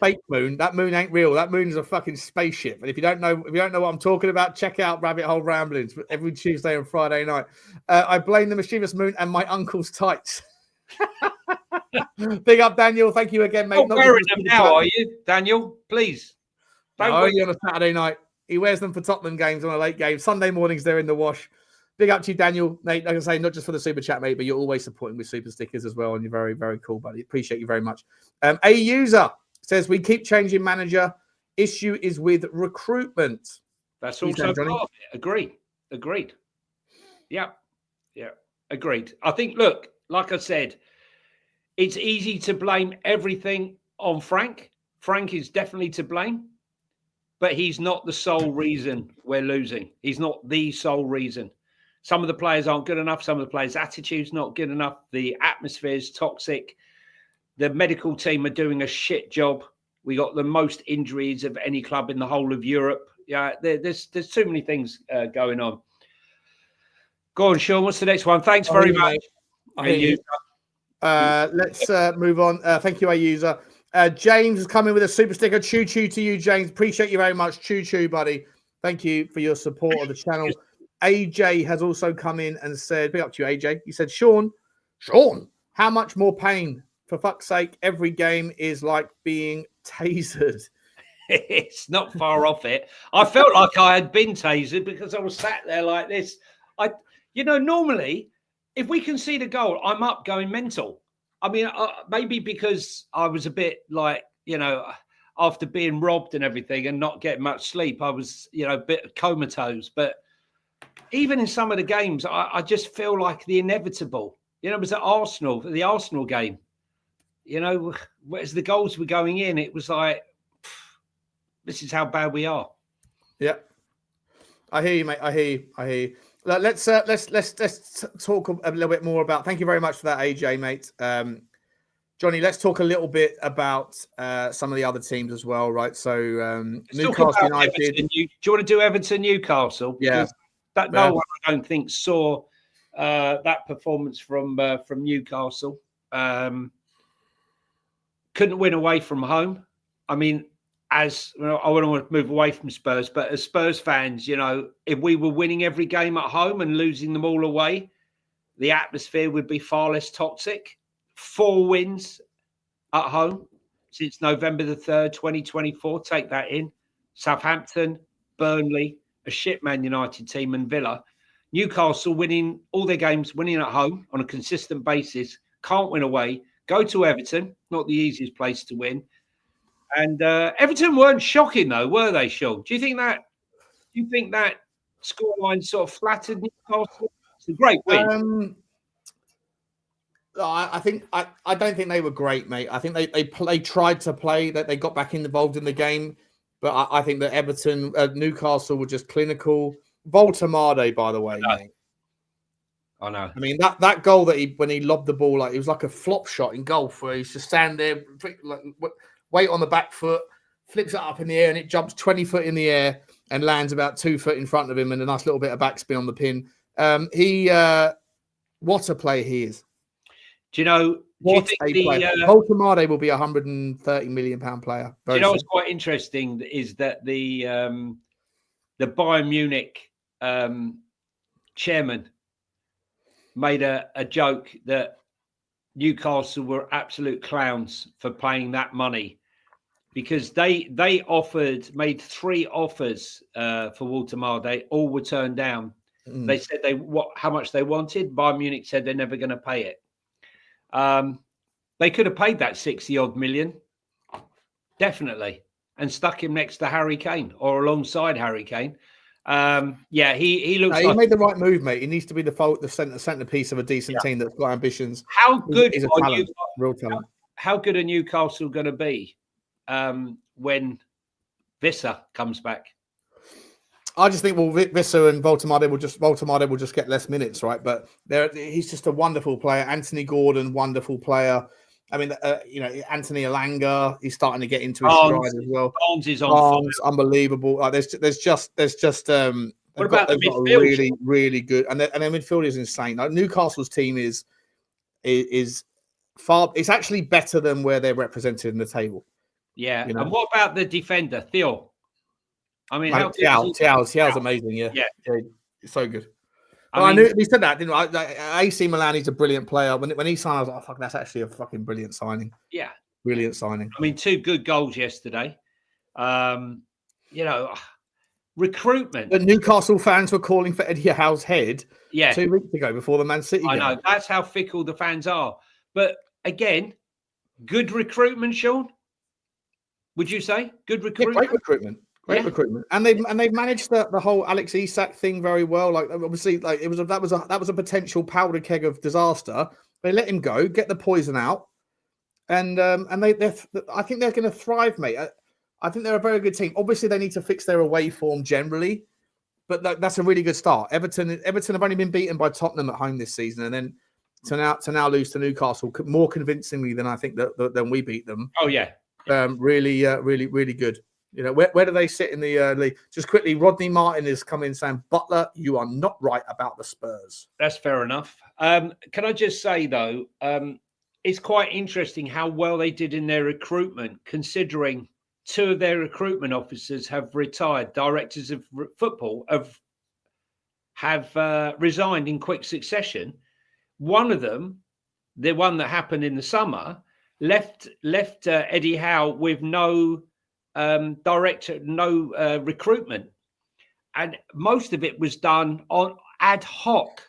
Fake moon. That moon ain't real. That moon is a fucking spaceship. And if you don't know what I'm talking about, check out Rabbit Hole Ramblings every Tuesday and Friday night. I blame the mischievous moon and my uncle's tights. Big up, Daniel. Thank you again, mate. Not wearing them now, are you, Daniel? Please. Only on a Saturday night. He wears them for Tottenham games on a late game. Sunday mornings, they're in the wash. Big up to you, Daniel. Mate, like I say, not just for the super chat, mate, but you're always supporting with super stickers as well. And you're very, very cool, buddy. Appreciate you very much. A user says, we keep changing manager. Issue is with recruitment. That's also part of it. Agreed. Yeah. Agreed. I think, look, like I said, it's easy to blame everything on Frank. Frank is definitely to blame, but he's not the sole reason we're losing. He's not the sole reason. Some of the players aren't good enough. Some of the players' attitude's not good enough. The atmosphere's toxic. The medical team are doing a shit job. We got the most injuries of any club in the whole of Europe. Yeah, there's too many things going on. Go on, Sean. What's the next one? Thanks very much. Let's move on. Thank you, user. James is coming with a super sticker. Choo choo to you, James. Appreciate you very much. Choo choo, buddy. Thank you for your support of the channel. AJ has also come in and said, big up to you, AJ. He said, Sean, how much more pain? For fuck's sake, every game is like being tasered. It's not far off it. I felt like I had been tasered because I was sat there like this. Normally, if we concede a goal, I'm up going mental. I mean, maybe because I was a bit like, after being robbed and everything and not getting much sleep, I was, a bit comatose. But even in some of the games, I just feel like the inevitable. It was at Arsenal, the Arsenal game. As the goals were going in, it was like, this is how bad we are. Yeah, I hear you, mate. I hear you. Let's talk a little bit more about. Thank you very much for that, AJ, mate. Johnny, let's talk a little bit about some of the other teams as well, right? So Newcastle United. Do you want to do Everton Newcastle? Yeah. No one, I don't think, saw that performance from Newcastle. Couldn't win away from home. I mean, I wouldn't want to move away from Spurs, but as Spurs fans, if we were winning every game at home and losing them all away, the atmosphere would be far less toxic. 4 wins at home since November the 3rd, 2024. Take that in. Southampton, Burnley, a shit Man United team, and Villa. Newcastle winning all their games, winning at home on a consistent basis. Can't win away. Go to Everton, not the easiest place to win. And Everton weren't shocking, though, were they, Sean? Do you think that scoreline sort of flattered Newcastle? It's a great win. I don't think they were great, mate. I think they tried to play, that they got back involved in the game, but I think that Everton, Newcastle were just clinical. Voltamade, by the way, mate. I know. I mean, that goal that when he lobbed the ball, like it was like a flop shot in golf, where he's just stand there, weight on the back foot, flips it up in the air, and it jumps 20 foot in the air and lands about 2 foot in front of him, and a nice little bit of backspin on the pin. What a player he is. Do you think Voltamade will be a £130 million player? Do you know what's quite interesting is that the Bayern Munich chairman made a joke that Newcastle were absolute clowns for paying that money, because they made 3 offers for Voltamade. All were turned down. They said how much they wanted. Bayern Munich said they're never going to pay it. They could have paid that 60-odd million, definitely, and stuck him next to Harry Kane or alongside Harry Kane. He looks. He made the right move, mate. He needs to be the centerpiece of a decent team that's got ambitions. How good is a talent, real talent. How good are Newcastle going to be when Visser comes back? I just think Visser and Voltamade will just get less minutes, right? But he's just a wonderful player. Anthony Gordon, wonderful player. I mean, Anthony Elanga, he's starting to get into his stride as well. Barnes is on fire. Unbelievable. There's just what about the midfield? Really, really good, and their midfield is insane. Like, Newcastle's team is far. It's actually better than where they're represented in the table. Yeah. And what about the defender, Theo? I mean, Thial's amazing. Yeah, it's so good. I knew he said that, didn't I? AC Milan, he's a brilliant player. When he signed, I was like, oh, fuck, that's actually a fucking brilliant signing. Yeah. Brilliant signing. I mean, 2 good goals yesterday. Recruitment. The Newcastle fans were calling for Eddie Howe's head 2 weeks ago before the Man City game. I know. That's how fickle the fans are. But again, good recruitment, Sean? Would you say? Good recruitment? Yeah, great recruitment. Great recruitment, and they've managed the whole Alex Isak thing very well. Like obviously, like that was a potential powder keg of disaster. They let him go, get the poison out, and I think they're going to thrive, mate. I think they're a very good team. Obviously, they need to fix their away form generally, but that's a really good start. Everton have only been beaten by Tottenham at home this season, and then to now lose to Newcastle more convincingly than I think than we beat them. Oh yeah, really good. You know, where do they sit in the league? Just quickly, Rodney Martin is coming saying, Butler, you are not right about the Spurs. That's fair enough. Can I just say, though, it's quite interesting how well they did in their recruitment, considering 2 of their recruitment officers have retired. Directors of football have resigned in quick succession. One of them, the one that happened in the summer, left Eddie Howe with no director, no recruitment, and most of it was done on ad hoc.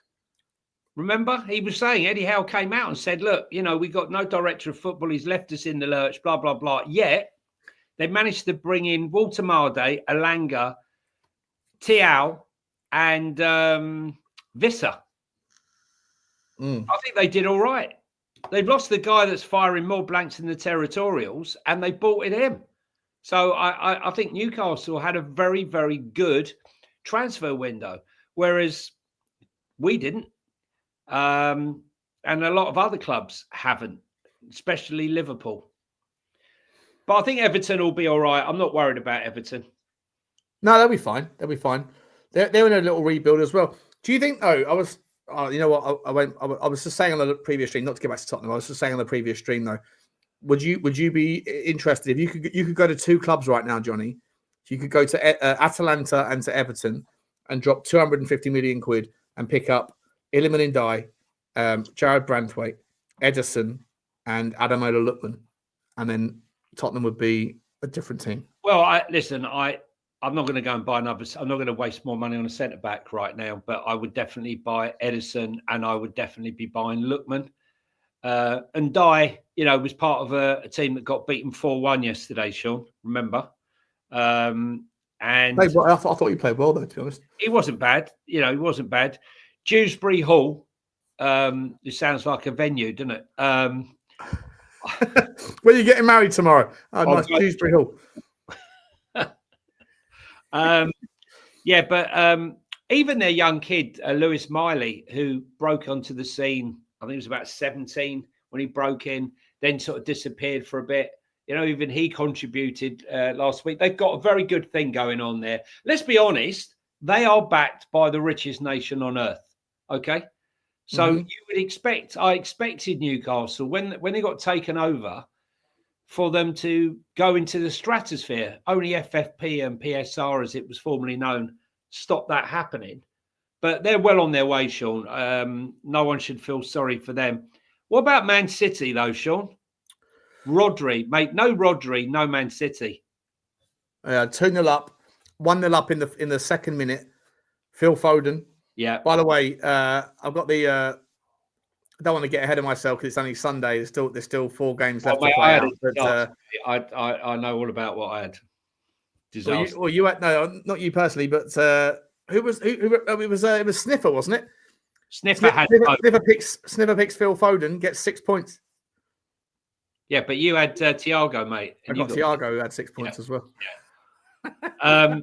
Remember, he was saying, Eddie Howe came out and said, look, you know, we got no director of football, he's left us in the lurch, blah blah blah. Yet they managed to bring in Walter Marde, Alanga, Tiao, and Visser. I think they did all right. They've lost the guy that's firing more blanks than the Territorials, and they bought in him. So I think Newcastle had a very, very good transfer window, whereas we didn't. And a lot of other clubs haven't, especially Liverpool. But I think Everton will be all right. I'm not worried about Everton. No, they'll be fine. They'll be fine. They're in a little rebuild as well. Do you think, though, you know what, I was just saying on the previous stream, not to get back to Tottenham, I was just saying on the previous stream, though, would you be interested if you could go to 2 clubs right now, Johnny? You could go to Atalanta and to Everton and drop 250 million quid and pick up Iliman Ndiaye, Jared Brandthwaite, Ederson, and Ademola Lookman, and then Tottenham would be a different team. Well, I'm not going to go and buy another. I'm not going to waste more money on a centre back right now, but I would definitely buy Ederson, and I would definitely be buying Lookman. And Ndiaye, you know, was part of a team that got beaten 4-1 yesterday, Sean, remember? And I thought he played well, though, to be honest. He wasn't bad. You know, he wasn't bad. Dewsbury Hall, it sounds like a venue, doesn't it? Where are you getting married tomorrow? Oh, nice, Dewsbury Hall. But even their young kid, Lewis Miley, who broke onto the scene, I think he was about 17 when he broke in, then sort of disappeared for a bit. You know, even he contributed last week. They've got a very good thing going on there. Let's be honest, they are backed by the richest nation on earth. Okay. So you would expect, I expected Newcastle when they got taken over for them to go into the stratosphere. Only FFP and PSR, as it was formerly known, stopped that happening. But they're well on their way, Sean. No one should feel sorry for them. What about Man City, though, Sean? Rodri, mate, no Rodri, no Man City. 2-0 up, 1-0 up in the second minute. Phil Foden. Yeah. By the way, I've got the. I don't want to get ahead of myself because it's only Sunday. There's still 4 games left to play out. But, I know all about what I had. Disaster. Well, you had not you personally, but who it was Sniffer, wasn't it? Sniffer picks Phil Foden, gets 6 points. Yeah, but you had Thiago, mate. I got Thiago, who had 6 points as well. Yeah.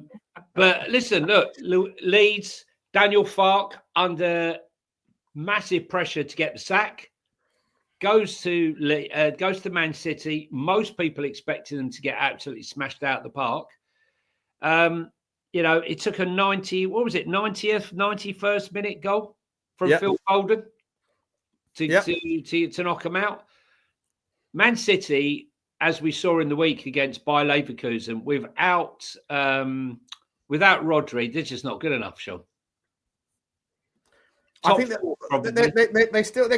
But listen, look, Leeds, Daniel Farke under massive pressure to get the sack, goes to Man City. Most people expected them to get absolutely smashed out of the park. You know, it took a 91st minute goal from Phil Foden to knock them out. Man City, as we saw in the week against Bayer Leverkusen, without Rodri, they're just not good enough, Sean. I think they're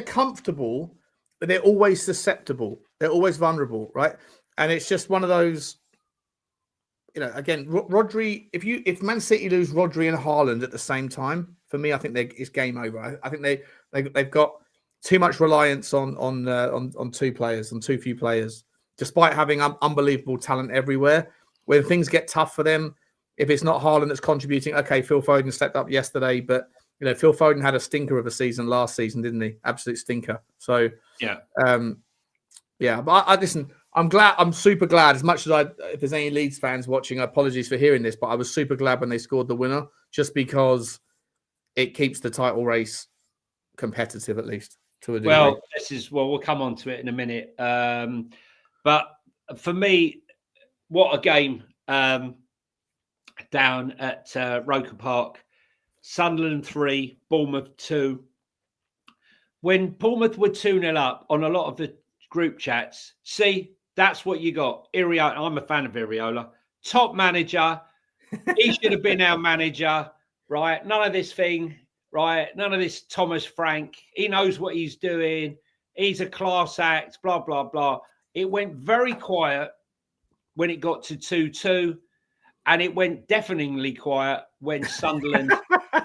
comfortable, but they're always susceptible. They're always vulnerable, right? And it's just one of those, you know, again, Rodri, if Man City lose Rodri and Haaland at the same time, for me, I think it's game over. I think they've got too much reliance on 2 players, on too few players, despite having unbelievable talent everywhere. When things get tough for them, If it's not Haaland that's contributing, okay, Phil Foden stepped up yesterday, but Phil Foden had a stinker of a season last season, didn't he? Absolute stinker. So yeah. But I listen. I'm super glad. As much as if there's any Leeds fans watching, apologies for hearing this, but I was super glad when they scored the winner, just because it keeps the title race competitive, at least to a degree. Well, we'll come on to it in a minute. But for me, what a game down at Roker Park. Sunderland 3, Bournemouth 2. When Bournemouth were 2-0 up on a lot of the group chats, see, that's what you got. Iriola, I'm a fan of Iriola. Top manager. He should have been our manager, right? None of this thing, right? None of this Thomas Frank. He knows what he's doing. He's a class act, blah, blah, blah. It went very quiet when it got to 2-2. And it went deafeningly quiet when Sunderland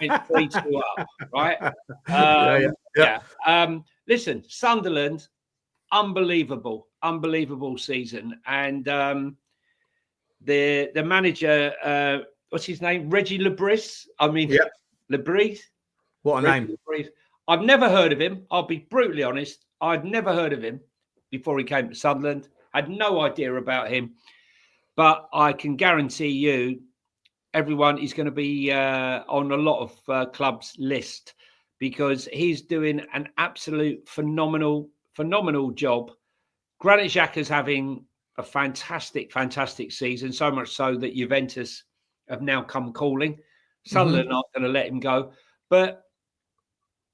went 3-2 up, right? Listen, Sunderland, unbelievable season. And the manager, what's his name? Reggie Lebris. Lebris. What a name. Lebris. I've never heard of him. I'll be brutally honest. I'd never heard of him before he came to Sunderland. I had no idea about him. But I can guarantee you, everyone is going to be on a lot of clubs' list, because he's doing an absolute phenomenal job. Granit Xhaka's having a fantastic season, so much so that Juventus have now come calling. Sunderland aren't going to let him go. But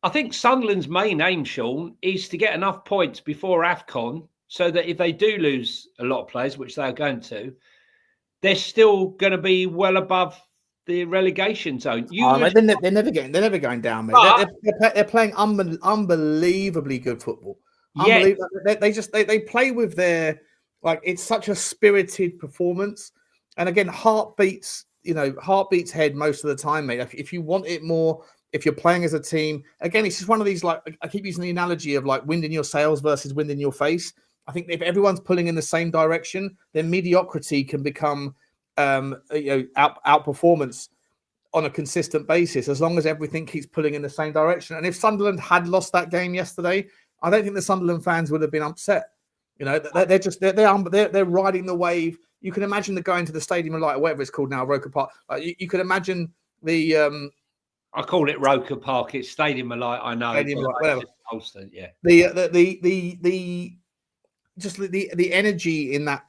I think Sunderland's main aim, Sean, is to get enough points before AFCON, so that if they do lose a lot of players, which they're going to, they're still going to be well above the relegation zone. They're never going down, mate. They're playing unbelievably good footbul. Yeah. They play with their, like, it's such a spirited performance. And again, heart beats head most of the time, mate. If you want it more, if you're playing as a team, again, it's just one of these, like, I keep using the analogy of like wind in your sails versus wind in your face. I think if everyone's pulling in the same direction, then mediocrity can become outperformance on a consistent basis, as long as everything keeps pulling in the same direction. And if Sunderland had lost that game yesterday, I don't think the Sunderland fans would have been upset. They're riding the wave. You can imagine going to the Stadium of Light, or whatever it's called now, Roker Park. You can imagine the. I call it Roker Park. It's Stadium of Light. I know. Stadium of Light, whatever. Holston, yeah. The energy in that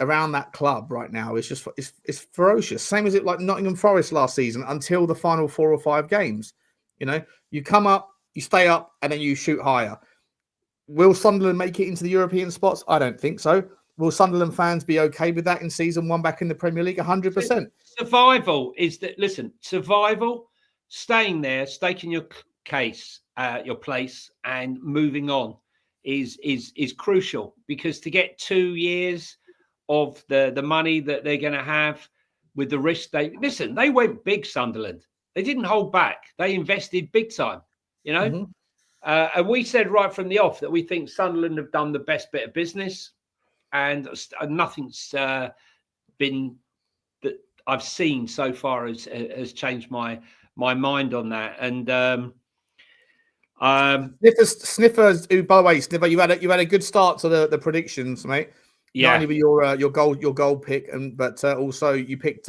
around that club right now is just it's ferocious. Same as it like Nottingham Forest last season until the final 4 or 5 games. You come up, you stay up, and then you shoot higher. Will Sunderland make it into the European spots? I don't think so. Will Sunderland fans be okay with that in season 1 back in the Premier League? 100%. Survival is that. Listen, survival, staying there, staking your case, your place, and moving on is crucial, because to get 2 years of the money that they're going to have with the risk they went big, Sunderland. They didn't hold back. They invested big time, and we said right from the off that we think Sunderland have done the best bit of business, and nothing's been that I've seen so far has changed my mind on that. And Sniffers, who, by the way, Sniffer, you had a good start to the predictions, mate. Yeah. Not only with your goal pick, but also you picked.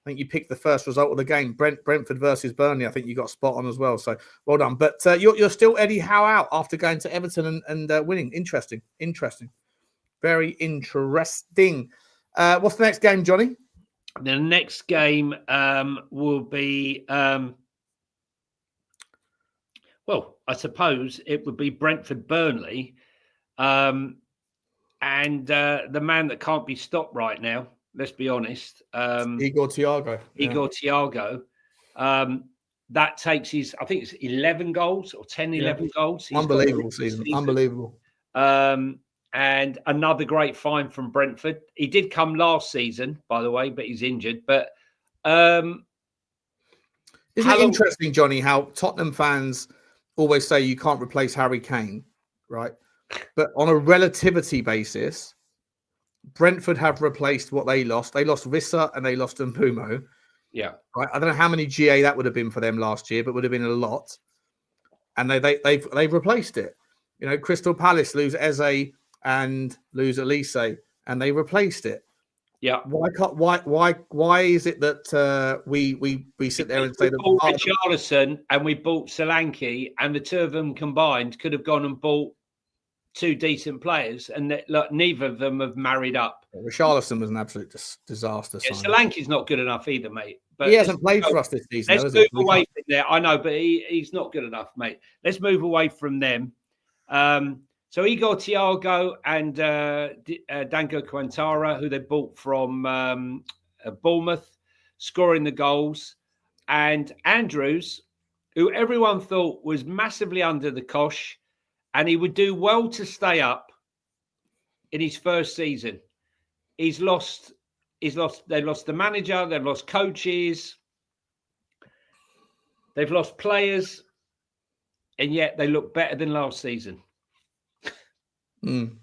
I think you picked the first result of the game, Brentford versus Burnley. I think you got spot on as well. So well done. But you're still Eddie Howe out after going to Everton and winning. Interesting. Very interesting. What's the next game, Johnny? The next game will be. Well, I suppose it would be Brentford-Burnley. And the man that can't be stopped right now, let's be honest. Igor Thiago. That takes his, I think it's 11 goals or 11 goals. Unbelievable season. Unbelievable. And another great find from Brentford. He did come last season, by the way, but he's injured. But isn't it interesting, Johnny, how Tottenham fans always say you can't replace Harry Kane, right? But on a relativity basis, Brentford have replaced what they lost. They lost Vissa and they lost Mpumo. Yeah. Right. I don't know how many GA that would have been for them last year, but would have been a lot. And they've replaced it. You know, Crystal Palace lose Eze and lose Elise, and they replaced it. Yeah. Why is it that we sit there and say that we bought Richarlison and we bought Solanke, and the two of them combined could have gone and bought two decent players, and neither of them have married up. Richarlison was an absolute disaster. Yeah, Solanke's not good enough either, mate. But he hasn't played for us this season. Let's move away from there. I know, but he's not good enough, mate. Let's move away from them. So Igor Thiago and Dango Quintara, who they bought from Bournemouth, scoring the goals. And Andrews, who everyone thought was massively under the cosh, and he would do well to stay up in his first season. They've lost the manager, they've lost coaches, they've lost players, and yet they look better than last season. You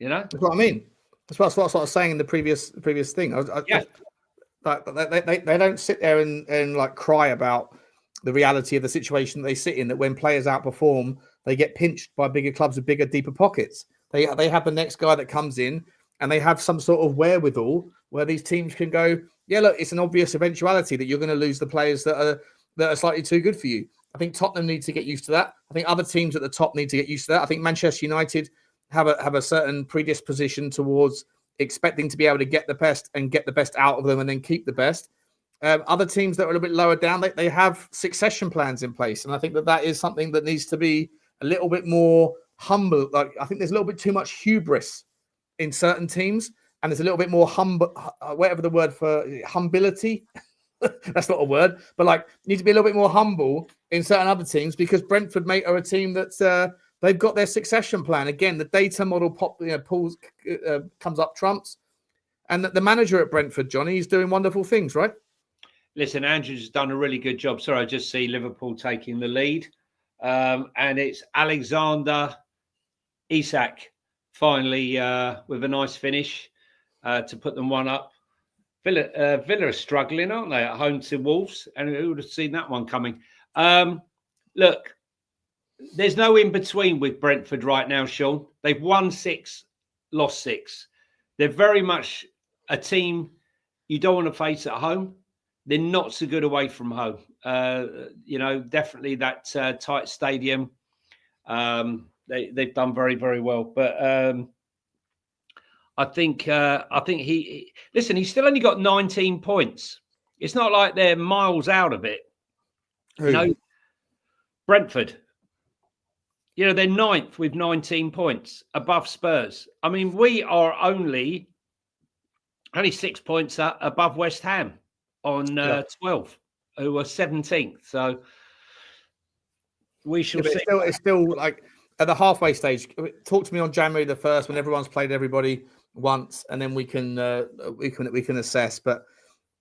know, that's what I mean. That's what I was saying in the previous thing. They don't sit there and like cry about the reality of the situation that they sit in. That when players outperform, they get pinched by bigger clubs with bigger, deeper pockets. They have the next guy that comes in, and they have some sort of wherewithal where these teams can go, yeah, look, it's an obvious eventuality that you're going to lose the players that are slightly too good for you. I think Tottenham needs to get used to that. I think other teams at the top need to get used to that. I think Manchester United have a certain predisposition towards expecting to be able to get the best and get the best out of them and then keep the best. Other teams that are a little bit lower down, they have succession plans in place. And I think that is something that needs to be a little bit more humble. Like, I think there's a little bit too much hubris in certain teams, and there's a little bit more whatever the word for humility. That's not a word, but like need to be a little bit more humble in certain other teams, because Brentford, mate, are a team that's they've got their succession plan. Again, the data model comes up trumps, and the manager at Brentford, Johnny, he's doing wonderful things, right? Listen, Andrew's has done a really good job. Sorry, I just see Liverpool taking the lead, and it's Alexander Isak finally with a nice finish to put them one up. Villa are struggling, aren't they, at home to Wolves? And who would have seen that one coming? Look, there's no in between with Brentford right now, Sean. They've won 6, lost 6. They're very much a team you don't want to face at home. They're not so good away from home. Definitely that tight stadium. They've done very, very well. But I think he's still only got 19 points. It's not like they're miles out of it. Who? No, Brentford. They're 9th with 19 points above Spurs. I mean, we are only 6 points above West Ham on 12, who are 17th. So we shall see. It's still like at the halfway stage. Talk to me on January the 1st when everyone's played everybody once, and then we can assess. But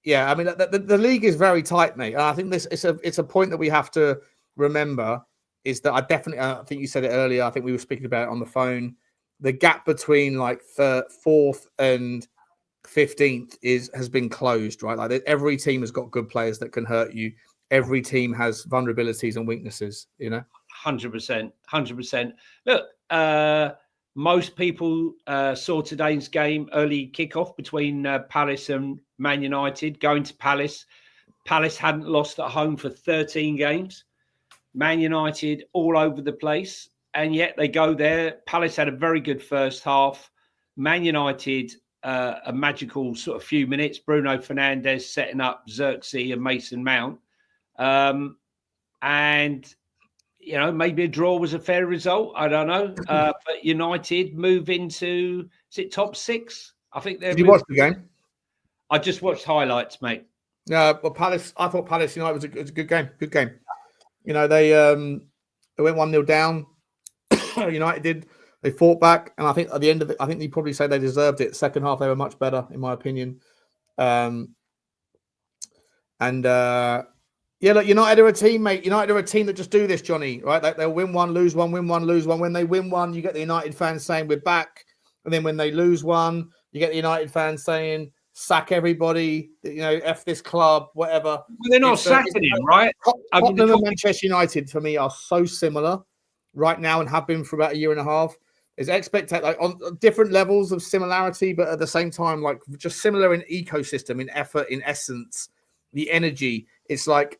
yeah, I mean the league is very tight, mate. And I think it's a point that we have to remember, is that I think you said it earlier. I think we were speaking about it on the phone. The gap between like 4th and 15th has been closed, right? Like every team has got good players that can hurt you. Every team has vulnerabilities and weaknesses, 100%. Look, most people saw today's game, early kickoff between Palace and Man United. Going to Palace hadn't lost at home for 13 games. Man United all over the place, and yet they go there. Palace had a very good first half. Man United, a magical sort of few minutes. Bruno Fernandes setting up Xerxes and Mason Mount. And, maybe a draw was a fair result. I don't know. But United move into, is it top 6? I think they're. Did you watch the game? I just watched highlights, mate. Well, I thought Palace United was a good game. Good game. They went 1-0 down. United did. They fought back, and I think at the end of it, I think you probably say they deserved it. Second half, they were much better, in my opinion. Look, United are a team, mate. United are a team that just do this, Johnny. Right? They'll win one, lose one, win one, lose one. When they win one, you get the United fans saying we're back, and then when they lose one, You get the United fans saying, sack everybody, F this club, whatever. Well, they're not sacking him, right? Tottenham and Manchester United, for me, are so similar right now and have been for about a year and a half. There's on different levels of similarity, but at the same time, like just similar in ecosystem, in effort, in essence, the energy. It's like,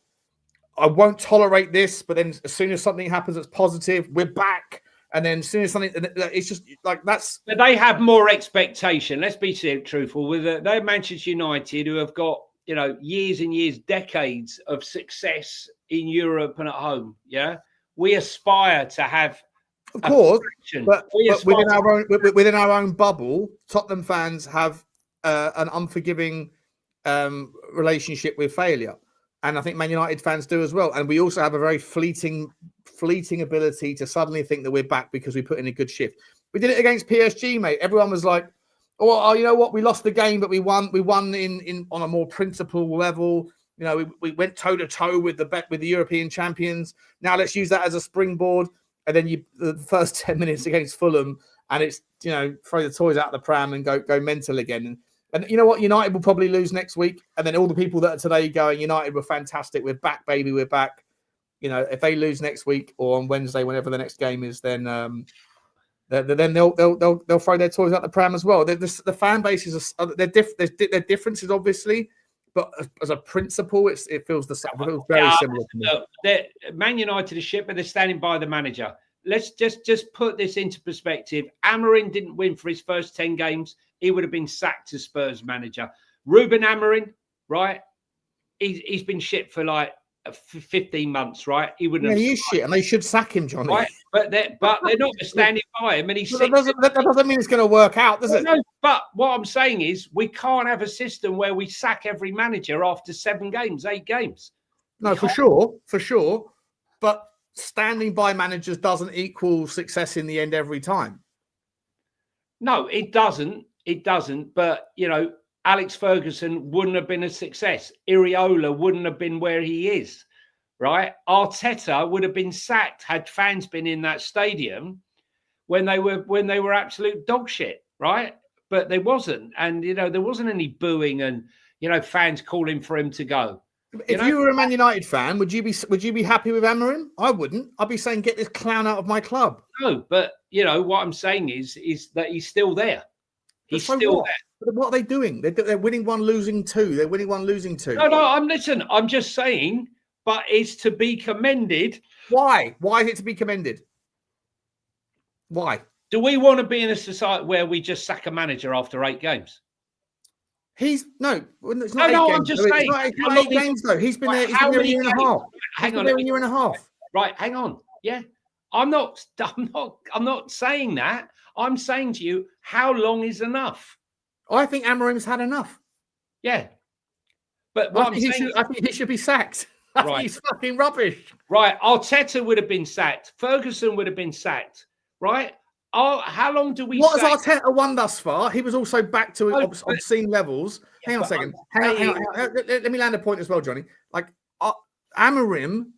I won't tolerate this, but then as soon as something happens that's positive, we're back. And then as soon as something, it's just like that's. But they have more expectation. Let's be truthful. They're Manchester United, who have got years and years, decades of success in Europe and at home. Yeah, we aspire to have. Of course, but within our own bubble, Tottenham fans have an unforgiving relationship with failure, and I think Man United fans do as well. And we also have a very fleeting ability to suddenly think that we're back because we put in a good shift. We did it against PSG, mate. Everyone was like, "Oh, you know what? We lost the game, but we won. We won in on a more principled level. We went toe to toe with the European champions. Now let's use that as a springboard." And then the first 10 minutes against Fulham, and it's throw the toys out of the pram and go mental again. And you know what? United will probably lose next week. And then all the people that are today going, United were fantastic. We're back, baby. We're back. If they lose next week or on Wednesday, whenever the next game is, then they'll throw their toys out the pram as well. The fan bases are their differences, obviously, but as a principle, it feels very similar to me. Man United is shit, but they're standing by the manager. Let's just put this into perspective. Amorim didn't win for his first 10 games. He would have been sacked as Spurs manager. Ruben Amorim, right? He's been shit for like 15 months, right? He wouldn't. Yeah, he is shit, and they should sack him, Johnny. Right? But they're not standing by him, and that doesn't mean it's going to work out, does it? No. But what I'm saying is, we can't have a system where we sack every manager after 7 games, 8 games. No, for sure. But standing by managers doesn't equal success in the end every time. No, it doesn't. It doesn't. But Alex Ferguson wouldn't have been a success. Iriola wouldn't have been where he is, right? Arteta would have been sacked had fans been in that stadium when they were absolute dog shit, right? But there wasn't, and there wasn't any booing and fans calling for him to go. If you were a Man United fan, would you be happy with Amorim? I wouldn't. I'd be saying, get this clown out of my club. No, but what I'm saying is that he's still there. He's still there. But what are they doing? They're winning 1, losing 2. They're winning 1, losing 2. No. I'm just saying, but it's to be commended. Why? Why is it to be commended? Why? Do we want to be in a society where we just sack a manager after 8 games? It's not no, 8 games. I'm just saying. It's not 8 games, though. He's been there a year and a half. Hang on. A year and a half. Right, hang on. Yeah. I'm not saying that. I'm saying to you, how long is enough? I think Amorim's had enough. Yeah. But I think he should be sacked. I think he's fucking rubbish. Right. Arteta would have been sacked. Ferguson would have been sacked. Right? How long do we What has Arteta won thus far? He was also back to obscene levels. Hang on a second. Hang on. Let me land a point as well, Johnny. Like, Amorim,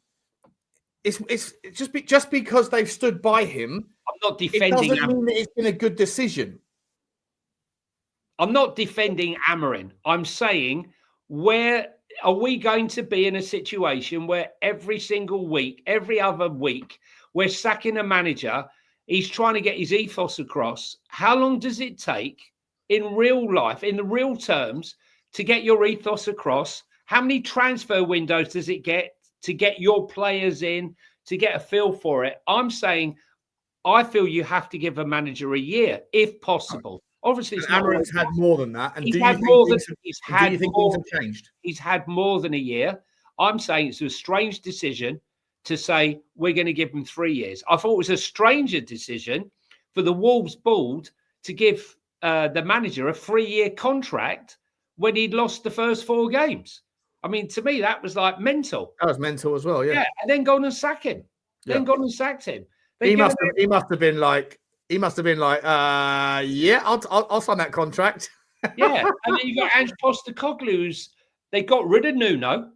it's just because they've stood by him. I'm not defending. It doesn't mean that it's been a good decision. I'm not defending Amorim. I'm saying, where are we going to be in a situation where every single week, every other week, we're sacking a manager? He's trying to get his ethos across. How long does it take in real life, in the real terms, to get your ethos across? How many transfer windows does it get to get your players in, to get a feel for it? I'm saying, I feel you have to give a manager a year, if possible. Obviously, Amorim's had more than that. And he's had more than a year. I'm saying it's a strange decision to say we're going to give him 3 years. I thought it was a stranger decision for the Wolves board to give the manager a 3-year contract when he'd lost the first 4 games. I mean, to me, that was like mental. That was mental as well, yeah. And then gone and sack him. Sacked him. He must have been like, yeah, I'll sign that contract. Yeah, and then you got Ange Postecoglou. They got rid of Nuno,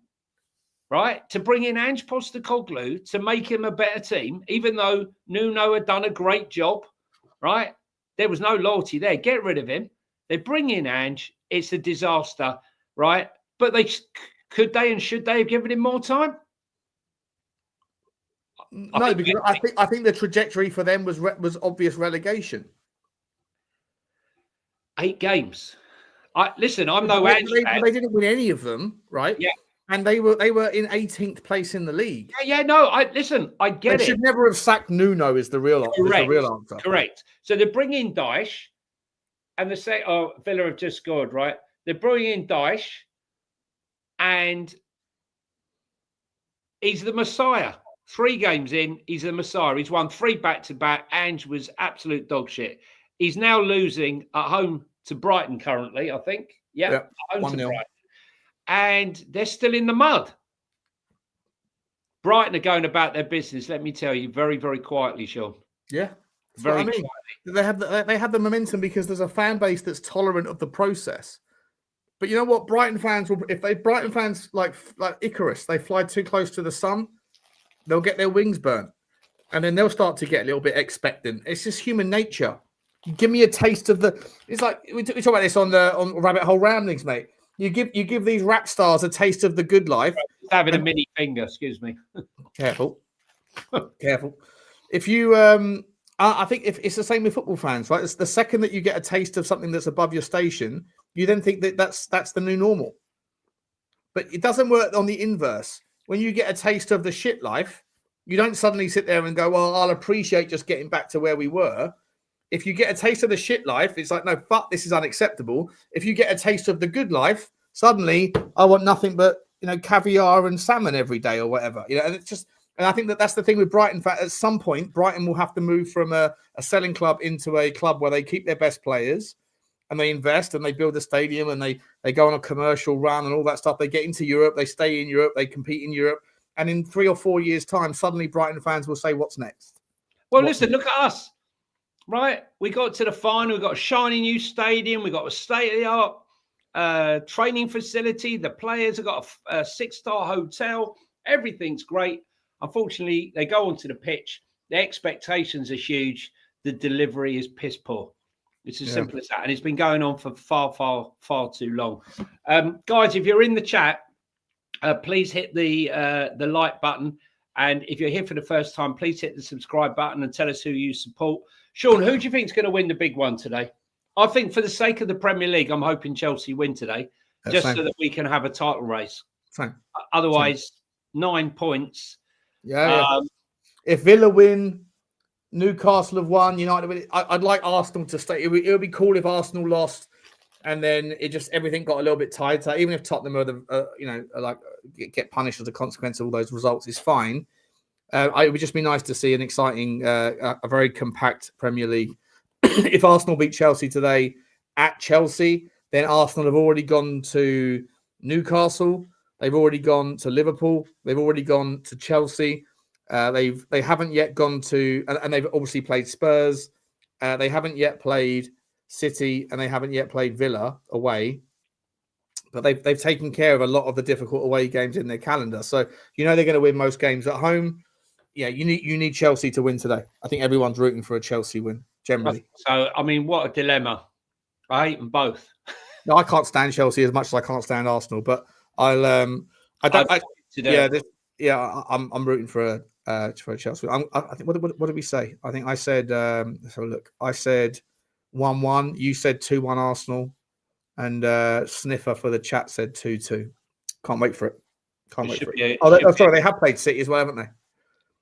right, to bring in Ange Postecoglou to make him a better team, even though Nuno had done a great job, right? There was no loyalty there. Get rid of him. They bring in Ange. It's a disaster, right? But could they and should they have given him more time? No, because I think the trajectory for them was obvious relegation. 8 games. Listen, I'm But no Ange they, fan. they didn't win any of them, right? Yeah. And they were in 18th place in the league. Yeah, no. I get They it. should never have sacked Nuno. Is the real answer. Correct. So they bring in Dyche, and they say, "Oh, Villa have just scored." Right? They bring in Dyche, and he's the Messiah. 3 games in, he's the Messiah. He's won 3 back-to-back. Ange was absolute dog shit. He's now losing at home to Brighton currently, I think. Yeah, home 1-0. to Brighton. And they're still in the mud. Brighton are going about their business, let me tell you, very, very quietly, Sean. Yeah. Very quietly. They have the momentum because there's a fan base that's tolerant of the process. But you know what? Brighton fans like Icarus, they fly too close to the sun, they'll get their wings burnt. And then they'll start to get a little bit expectant. It's just human nature. Give me a taste of the. It's like we talk about this on Rabbit Hole Ramblings, mate. You give these rap stars a taste of the good life. Having a mini finger, excuse me. Careful. If you, I think if it's the same with football fans, right? It's the second that you get a taste of something that's above your station, you then think that's the new normal. But it doesn't work on the inverse. When you get a taste of the shit life, you don't suddenly sit there and go, "Well, I'll appreciate just getting back to where we were." If you get a taste of the shit life, it's like, no, fuck, this is unacceptable. If you get a taste of the good life, suddenly I want nothing but, caviar and salmon every day or whatever. And it's just, and I think that's the thing with Brighton. In fact, at some point, Brighton will have to move from a selling club into a club where they keep their best players and they invest and they build a stadium and they go on a commercial run and all that stuff. They get into Europe, they stay in Europe, they compete in Europe. And in 3 or 4 years' time, suddenly Brighton fans will say, what's next? Well, listen, look at us. Right, we got to the final. We got a shiny new stadium. We got a state-of-the-art training facility. The players have got a 6-star hotel. Everything's great. Unfortunately, they go onto the pitch. The expectations are huge. The delivery is piss poor. It's as simple as that, and it's been going on for far, far, far too long. Guys, if you're in the chat, please hit the like button, and if you're here for the first time, please hit the subscribe button and tell us who you support. Sean, who do you think is going to win the big one today? I think for the sake of the Premier League, I'm hoping Chelsea win today, just so that we can have a title race. Otherwise, 9 points. Yeah. If Villa win, Newcastle have won, United win. I'd like Arsenal to stay. It would be cool if Arsenal lost, and then everything got a little bit tighter. Even if Tottenham are get punished as a consequence of all those results, is fine. It would just be nice to see an exciting, a very compact Premier League. If Arsenal beat Chelsea today at Chelsea, then Arsenal have already gone to Newcastle. They've already gone to Liverpool. They've already gone to Chelsea. They haven't yet gone to, and they've obviously played Spurs. They haven't yet played City, and they haven't yet played Villa away. But they've taken care of a lot of the difficult away games in their calendar. So they're going to win most games at home. Yeah, you need Chelsea to win today. I think everyone's rooting for a Chelsea win generally. So I mean, what a dilemma! I hate them both. No, I can't stand Chelsea as much as I can't stand Arsenal, but I'm rooting for Chelsea. I think what did we say? I think I said let's have a look. I said 1-1. You said 2-1 Arsenal, and Sniffer for the chat said 2-2. Can't wait for it. Sorry, they have played City as well, haven't they?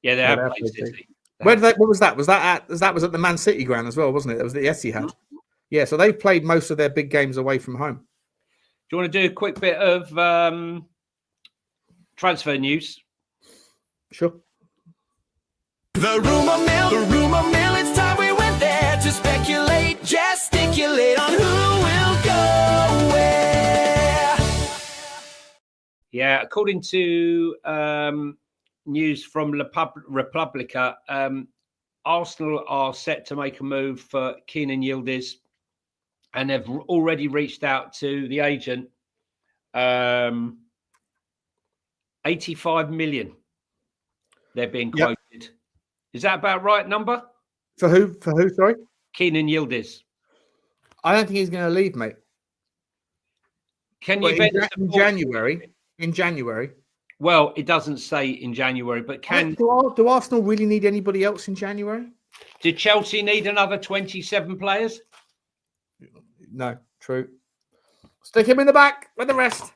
Yeah, they have played City. What was that? Was that at the Man City ground as well, wasn't it? It was the Etihad. Mm-hmm. Yeah, so they've played most of their big games away from home. Do you want to do a quick bit of transfer news? Sure. The rumor mill, it's time we went there to speculate, gesticulate on who will go where. Yeah, according to news from Republica, Arsenal are set to make a move for Keenan Yildiz, and they've already reached out to the agent. 85 million they're being quoted. Yep. Is that about right number? For who? Sorry? Keenan Yildiz. I don't think he's going to leave, mate. Can Well, you in January? In January. Well, it doesn't say in January, but do Arsenal really need anybody else in January? Did Chelsea need another 27 players? No, true. Stick him in the back with the rest.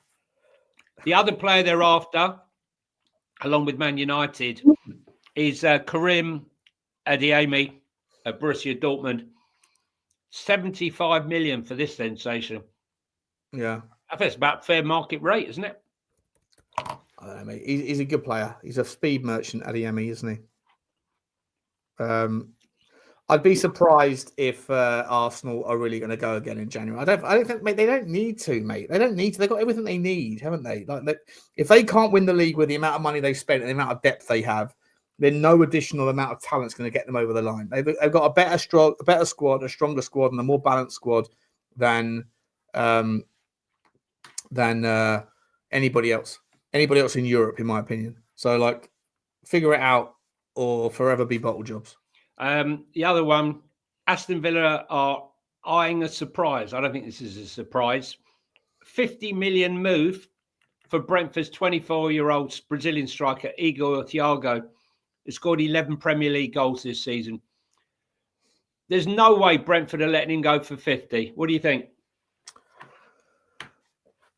The other player they're after, along with Man United, is Karim Adeyemi at Borussia Dortmund. 75 million for this sensation. Yeah. I think it's about fair market rate, isn't it? I don't know, mate. He's a good player. He's a speed merchant, Adeyemi, isn't he? I'd be surprised if Arsenal are really going to go again in January. I don't think, mate. They don't need to, mate. They don't need to. They've got everything they need, haven't they? Like, if they can't win the league with the amount of money they spent and the amount of depth they have, then no additional amount of talent is going to get them over the line. They've got a better squad, a stronger squad, and a more balanced squad than anybody else in Europe, in my opinion. So, like, figure it out or forever be bottle jobs. The other one, Aston Villa are eyeing a surprise. I don't think this is a surprise. 50 million move for Brentford's 24-year-old Brazilian striker, Igor Thiago, who scored 11 Premier League goals this season. There's no way Brentford are letting him go for 50. What do you think?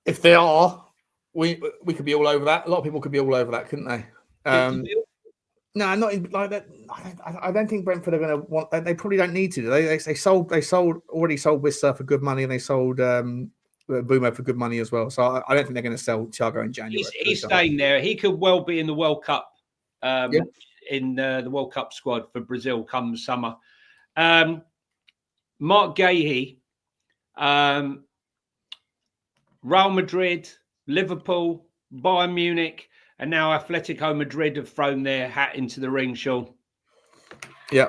If they are, we could be all over that. A lot of people could be all over that, couldn't they? No, not in, like that. I don't think Brentford are going to want. They probably don't need to. They already sold Wissa for good money, and they sold Boomer for good money as well. So I don't think they're going to sell Thiago in January. He's staying there. He could well be in the World Cup, in the World Cup squad for Brazil come summer. Mark Gahey, Real Madrid, Liverpool, Bayern Munich, and now Atletico Madrid have thrown their hat into the ring, Sean. Yeah.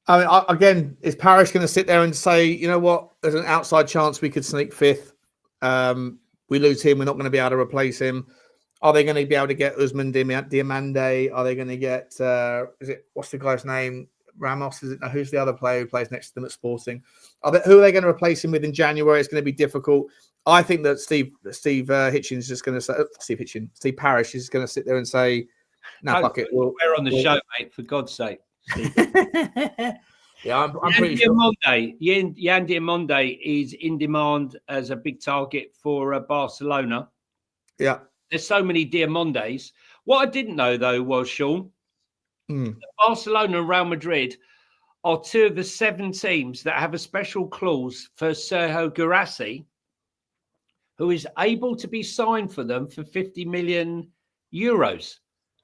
I mean, again, is Parish going to sit there and say, you know what, there's an outside chance we could sneak fifth. We lose him, we're not going to be able to replace him. Are they going to be able to get Usman Diamande? Are they going to get, what's the guy's name? Ramos, is it? No, who's the other player who plays next to them at Sporting? Who are they going to replace him with in January? It's going to be difficult. I think that Steve Hitchens is just going to say, Steve Parish is going to sit there and say, "No, fuck it. We're on the show, mate. For God's sake." Yeah, I'm pretty sure. Yan Diamande is in demand as a big target for Barcelona. Yeah, there's so many Diamandes. What I didn't know though was, Sean, that Barcelona and Real Madrid are two of the 7 teams that have a special clause for Sergio Guirassy, who is able to be signed for them for 50 million euros.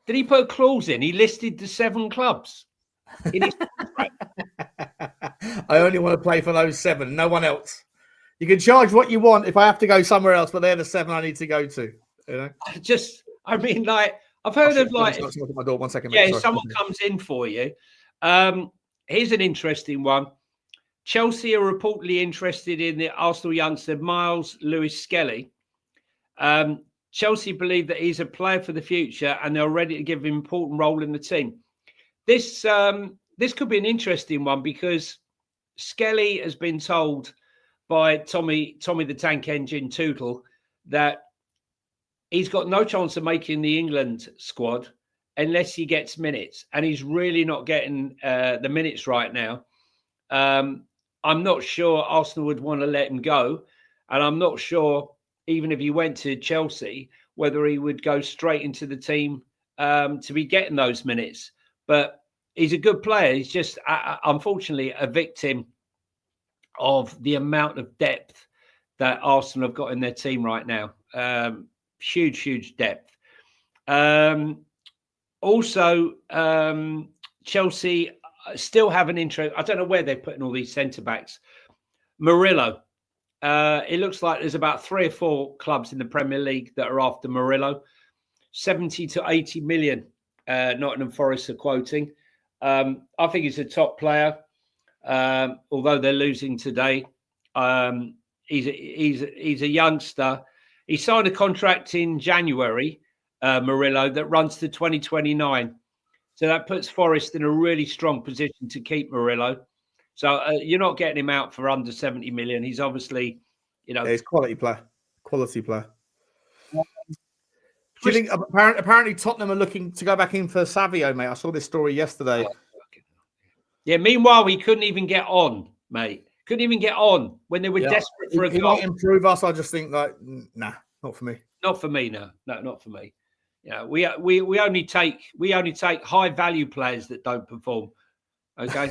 Did he put a clause in? He listed the 7 clubs in his contract. I only want to play for those 7, no one else. You can charge what you want if I have to go somewhere else, but they're the 7 I need to go to. You know? I've heard of like, at my door. 1 second. Yeah, if someone comes in for you. Here's an interesting one. Chelsea are reportedly interested in the Arsenal youngster Miles Lewis Skelly. Chelsea believe that he's a player for the future and they're ready to give him an important role in the team. This could be an interesting one because Skelly has been told by Tommy the Tank Engine Tootle that he's got no chance of making the England squad unless he gets minutes. And he's really not getting the minutes right now. I'm not sure Arsenal would want to let him go. And I'm not sure, even if he went to Chelsea, whether he would go straight into the team to be getting those minutes. But he's a good player. He's just, unfortunately, a victim of the amount of depth that Arsenal have got in their team right now. Huge depth. Also, Chelsea still have an interest. I don't know where they're putting all these centre-backs. Murillo. It looks like there's about 3 or 4 clubs in the Premier League that are after Murillo. 70 to 80 million, Nottingham Forest are quoting. I think he's a top player, although they're losing today. He's a youngster. He signed a contract in January, Murillo, that runs to 2029. So that puts Forest in a really strong position to keep Murillo. So you're not getting him out for under 70 million. He's obviously, Yeah, he's quality player. Quality player. Do you think apparently Tottenham are looking to go back in for Savio, mate? I saw this story yesterday. Yeah, meanwhile, he couldn't even get on, mate. Couldn't even get on when they were desperate for a goal. He might improve us. I just think, like, nah, not for me. Not for me, no, not for me. Yeah, we only take high value players that don't perform. Okay.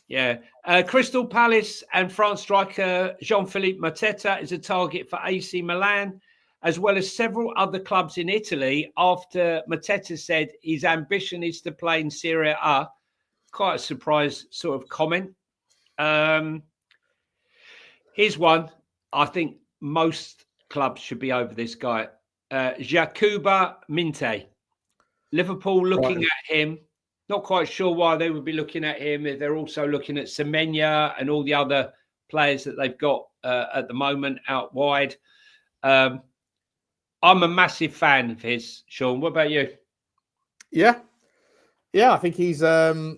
Yeah. Crystal Palace and France striker Jean-Philippe Mateta is a target for AC Milan, as well as several other clubs in Italy, after Mateta said his ambition is to play in Serie A. Quite a surprise sort of comment. Here's one. I think most clubs should be over this guy. Jakuba Minte. Liverpool looking at him. Not quite sure why they would be looking at him. They're also looking at Semenya and all the other players that they've got at the moment out wide. I'm a massive fan of his, Sean. What about you? Yeah, I think he's he's a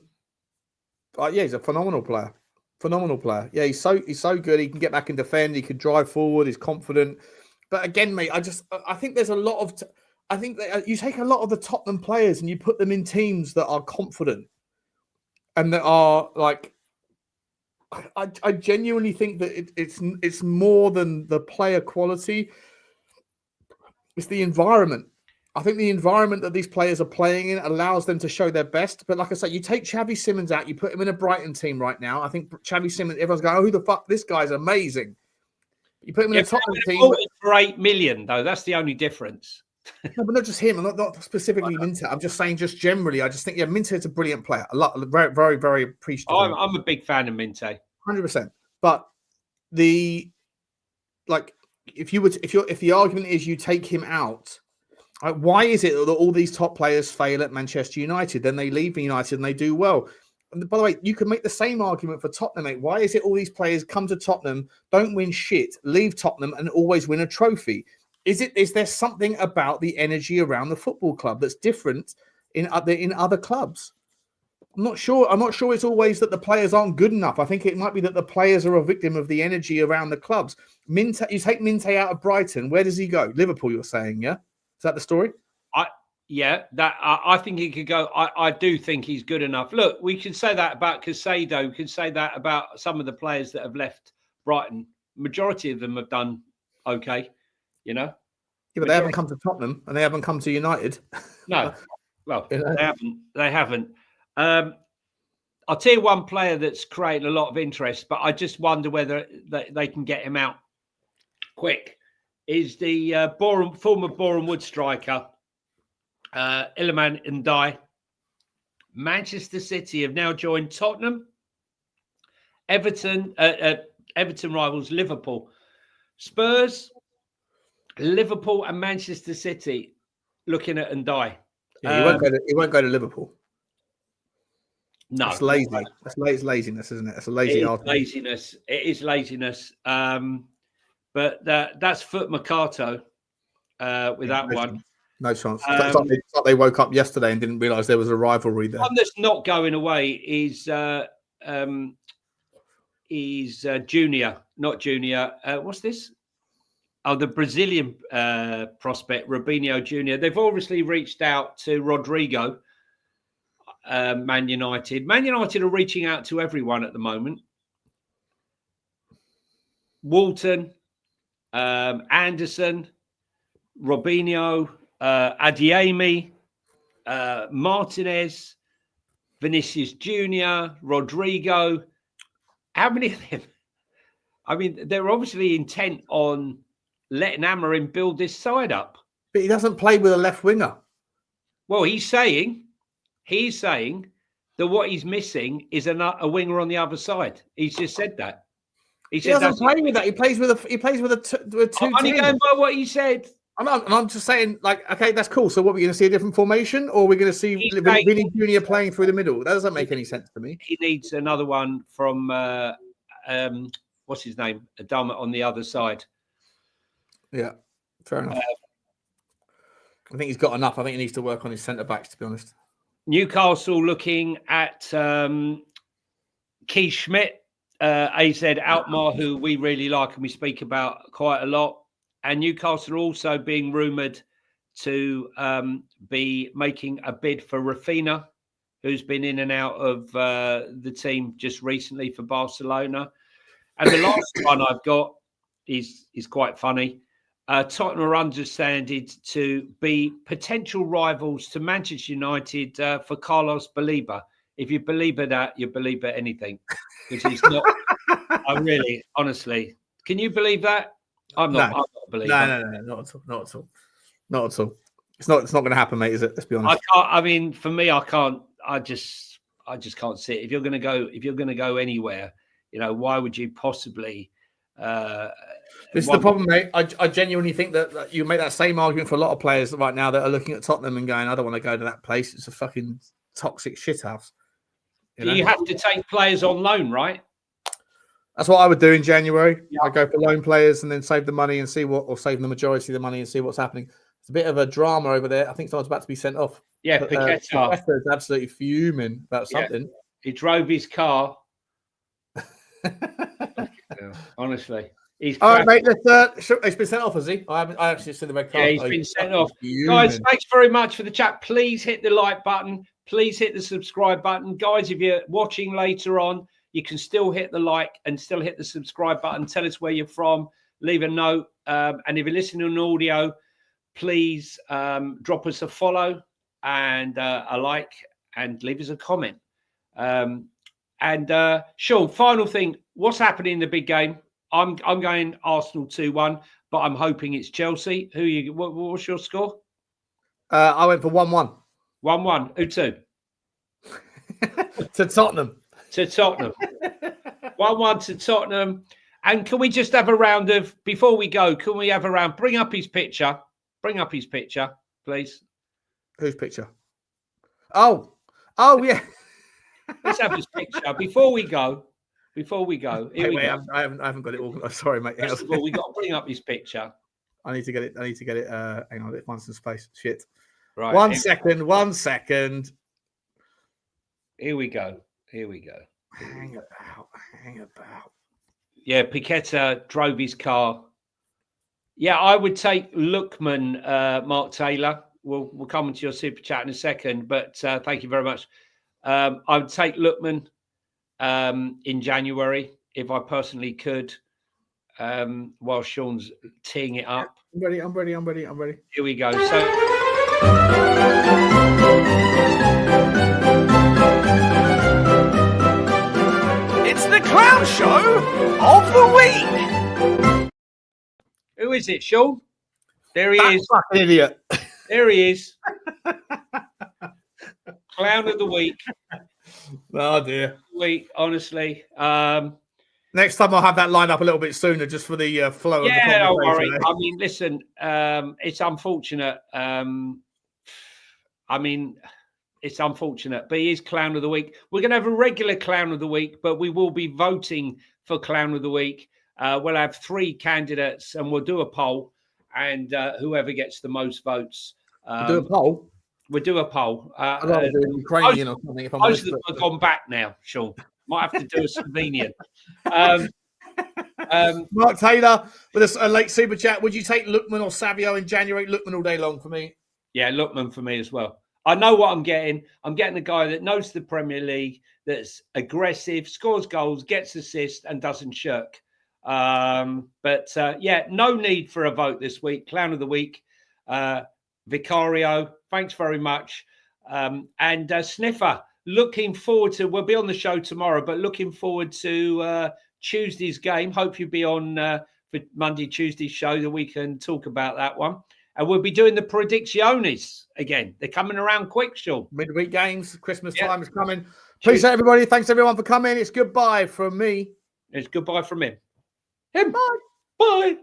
phenomenal player. Phenomenal player. Yeah, he's so good. He can get back and defend. He can drive forward. He's confident. But again, mate, I think there's a lot of. I think that you take a lot of the Tottenham players and you put them in teams that are confident and that are like. I genuinely think that it's more than the player quality. It's the environment. I think the environment that these players are playing in allows them to show their best. But like I said, you take Xavi Simons out, you put him in a Brighton team right now. I think Xavi Simons, everyone's going, "Oh, who the fuck? This guy's amazing." You put him in a Tottenham team for 8 million, though. That's the only difference. No, but not just him. Not specifically Minte. I'm just saying, just generally. I just think, yeah, Minte is a brilliant player. Very, very, very appreciative. I'm a big fan of Minte. 100%. But if the argument is you take him out. Why is it that all these top players fail at Manchester United? Then they leave United and they do well. And by the way, you can make the same argument for Tottenham, mate. Why is it all these players come to Tottenham, don't win shit, leave Tottenham and always win a trophy? Is there something about the energy around the football club that's different in other clubs? I'm not sure it's always that the players aren't good enough. I think it might be that the players are a victim of the energy around the clubs. Minte, you take Minte out of Brighton, where does he go? Liverpool, you're saying, yeah? Is that the story? I think he could go. I do think he's good enough. Look, we can say that about Caicedo. We can say that about some of the players that have left Brighton. Majority of them have done okay, you know. Yeah, but they haven't come to Tottenham and they haven't come to United. No, well, They haven't. I'll tell you one player that's creating a lot of interest, but I just wonder whether they can get him out quick. Is the former Boreham Wood striker, Iliman Ndiaye. Manchester City have now joined Tottenham, Everton rivals Liverpool, Spurs, Liverpool and Manchester City looking at Ndiaye. Yeah, he won't go to Liverpool. No, it's lazy. It's laziness, isn't it? It's a lazy argument. Laziness. It is laziness. But that's Foot Mercato with that one. No chance. It's like they woke up yesterday and didn't realise there was a rivalry there. One that's not going away is Junior, not Junior. What's this? Oh, the Brazilian prospect, Robinho Jr. They've obviously reached out to Rodrigo, Man United. Man United are reaching out to everyone at the moment. Walton, Anderson, Robinho, Adiemi, Martinez, Vinicius Jr., Rodrigo. How many of them? I mean, they're obviously intent on letting Amorim build this side up. But he doesn't play with a left winger. Well, he's saying that what he's missing is a winger on the other side. He's just said that. He doesn't play with that. He plays with a two. I'm only going by what he said. I'm just saying, like, okay, that's cool. So, what are we going to see a different formation, or are we going to see Vinny Junior playing through the middle? That doesn't make any sense to me. He needs another one from what's his name, Adama on the other side. Yeah, fair enough. I think he's got enough. I think he needs to work on his centre backs, to be honest. Newcastle looking at Keith Schmidt, AZ Alkmaar, who we really like and we speak about quite a lot. And Newcastle are also being rumoured to be making a bid for Rafinha, who's been in and out of the team just recently for Barcelona. And the last one I've got is quite funny. Tottenham are understood to be potential rivals to Manchester United for Carlos Baleba. If you believe in that, you believe in anything. Which is not. I really, honestly, can you believe that? I'm not a believer. No, not at all. It's not going to happen, mate. Is it? Let's be honest. I can't. I mean, for me, I can't. I just can't see it. If you're going to go anywhere, why would you possibly? This is the problem, mate. I genuinely think that you make that same argument for a lot of players right now that are looking at Tottenham and going, I don't want to go to that place. It's a fucking toxic shithouse. You have to take players on loan, right? That's what I would do in January. Yeah. I go for loan players and then save the money and or save the majority of the money and see what's happening. It's a bit of a drama over there. I think someone's about to be sent off. Yeah, Piquet is absolutely fuming about something. He drove his car. Honestly. He's all right, mate. He's been sent off, has he? I actually seen the red card. Yeah, he's been sent off. Guys, thanks very much for the chat. Please hit the like button. Please hit the subscribe button. Guys, if you're watching later on, you can still hit the like and still hit the subscribe button. Tell us where you're from. Leave a note. And if you're listening on audio, please drop us a follow and a like and leave us a comment. Sean, final thing. What's happening in the big game? I'm going Arsenal 2-1, but I'm hoping it's Chelsea. What's your score? I went for 1-1. 1-1. Who to? To Tottenham. To Tottenham. 1-1 to Tottenham. And can we just have a round of, before we go, can we have a round? Bring up his picture. Bring up his picture, please. Whose picture? Oh, yeah. Let's have his picture. Before we go. Here we go. I haven't got it all. Sorry, mate. First of all, we got to bring up his picture. I need to get it. Hang on, let's find some space. Shit. Right. 1 second. Here we go. Hang about. Yeah, Piquet drove his car. Yeah, I would take Lookman, Mark Taylor. We'll come into your super chat in a second, but thank you very much. I would take Lookman in January if I personally could, while Sean's teeing it up. I'm ready. Here we go. So. It's the clown show of the week. Who is it, Sean? There he is. Fucking idiot. There he is. Clown of the week. Oh dear. Week, honestly. Next time I'll have that lined up a little bit sooner, just for the flow of the conversation. Don't worry. I mean, listen, it's unfortunate. It's unfortunate, but he is Clown of the Week. We're going to have a regular Clown of the Week, but we will be voting for Clown of the Week. We'll have 3 candidates, and we'll do a poll, and whoever gets the most votes. We'll do a poll. We'll do a poll. I'd rather do Ukrainian or something. If I'm most of them have gone back now, Sean. Might have to do a Slovenian. Mark Taylor with a late super chat. Would you take Lookman or Savio in January? Lookman all day long for me. Yeah, Lookman for me as well. I know what I'm getting. I'm getting a guy that knows the Premier League, that's aggressive, scores goals, gets assists, and doesn't shirk. No need for a vote this week. Clown of the Week, Vicario. Thanks very much. And Sniffer. Looking forward to, we'll be on the show tomorrow, but looking forward to Tuesday's game. Hope you'll be on for Monday, Tuesday show that we can talk about that one. And we'll be doing the predicciones again. They're coming around quick, Sean. Midweek games, Christmas time is coming. Appreciate everybody. Thanks everyone for coming. It's goodbye from me. It's goodbye from him. Bye. Bye.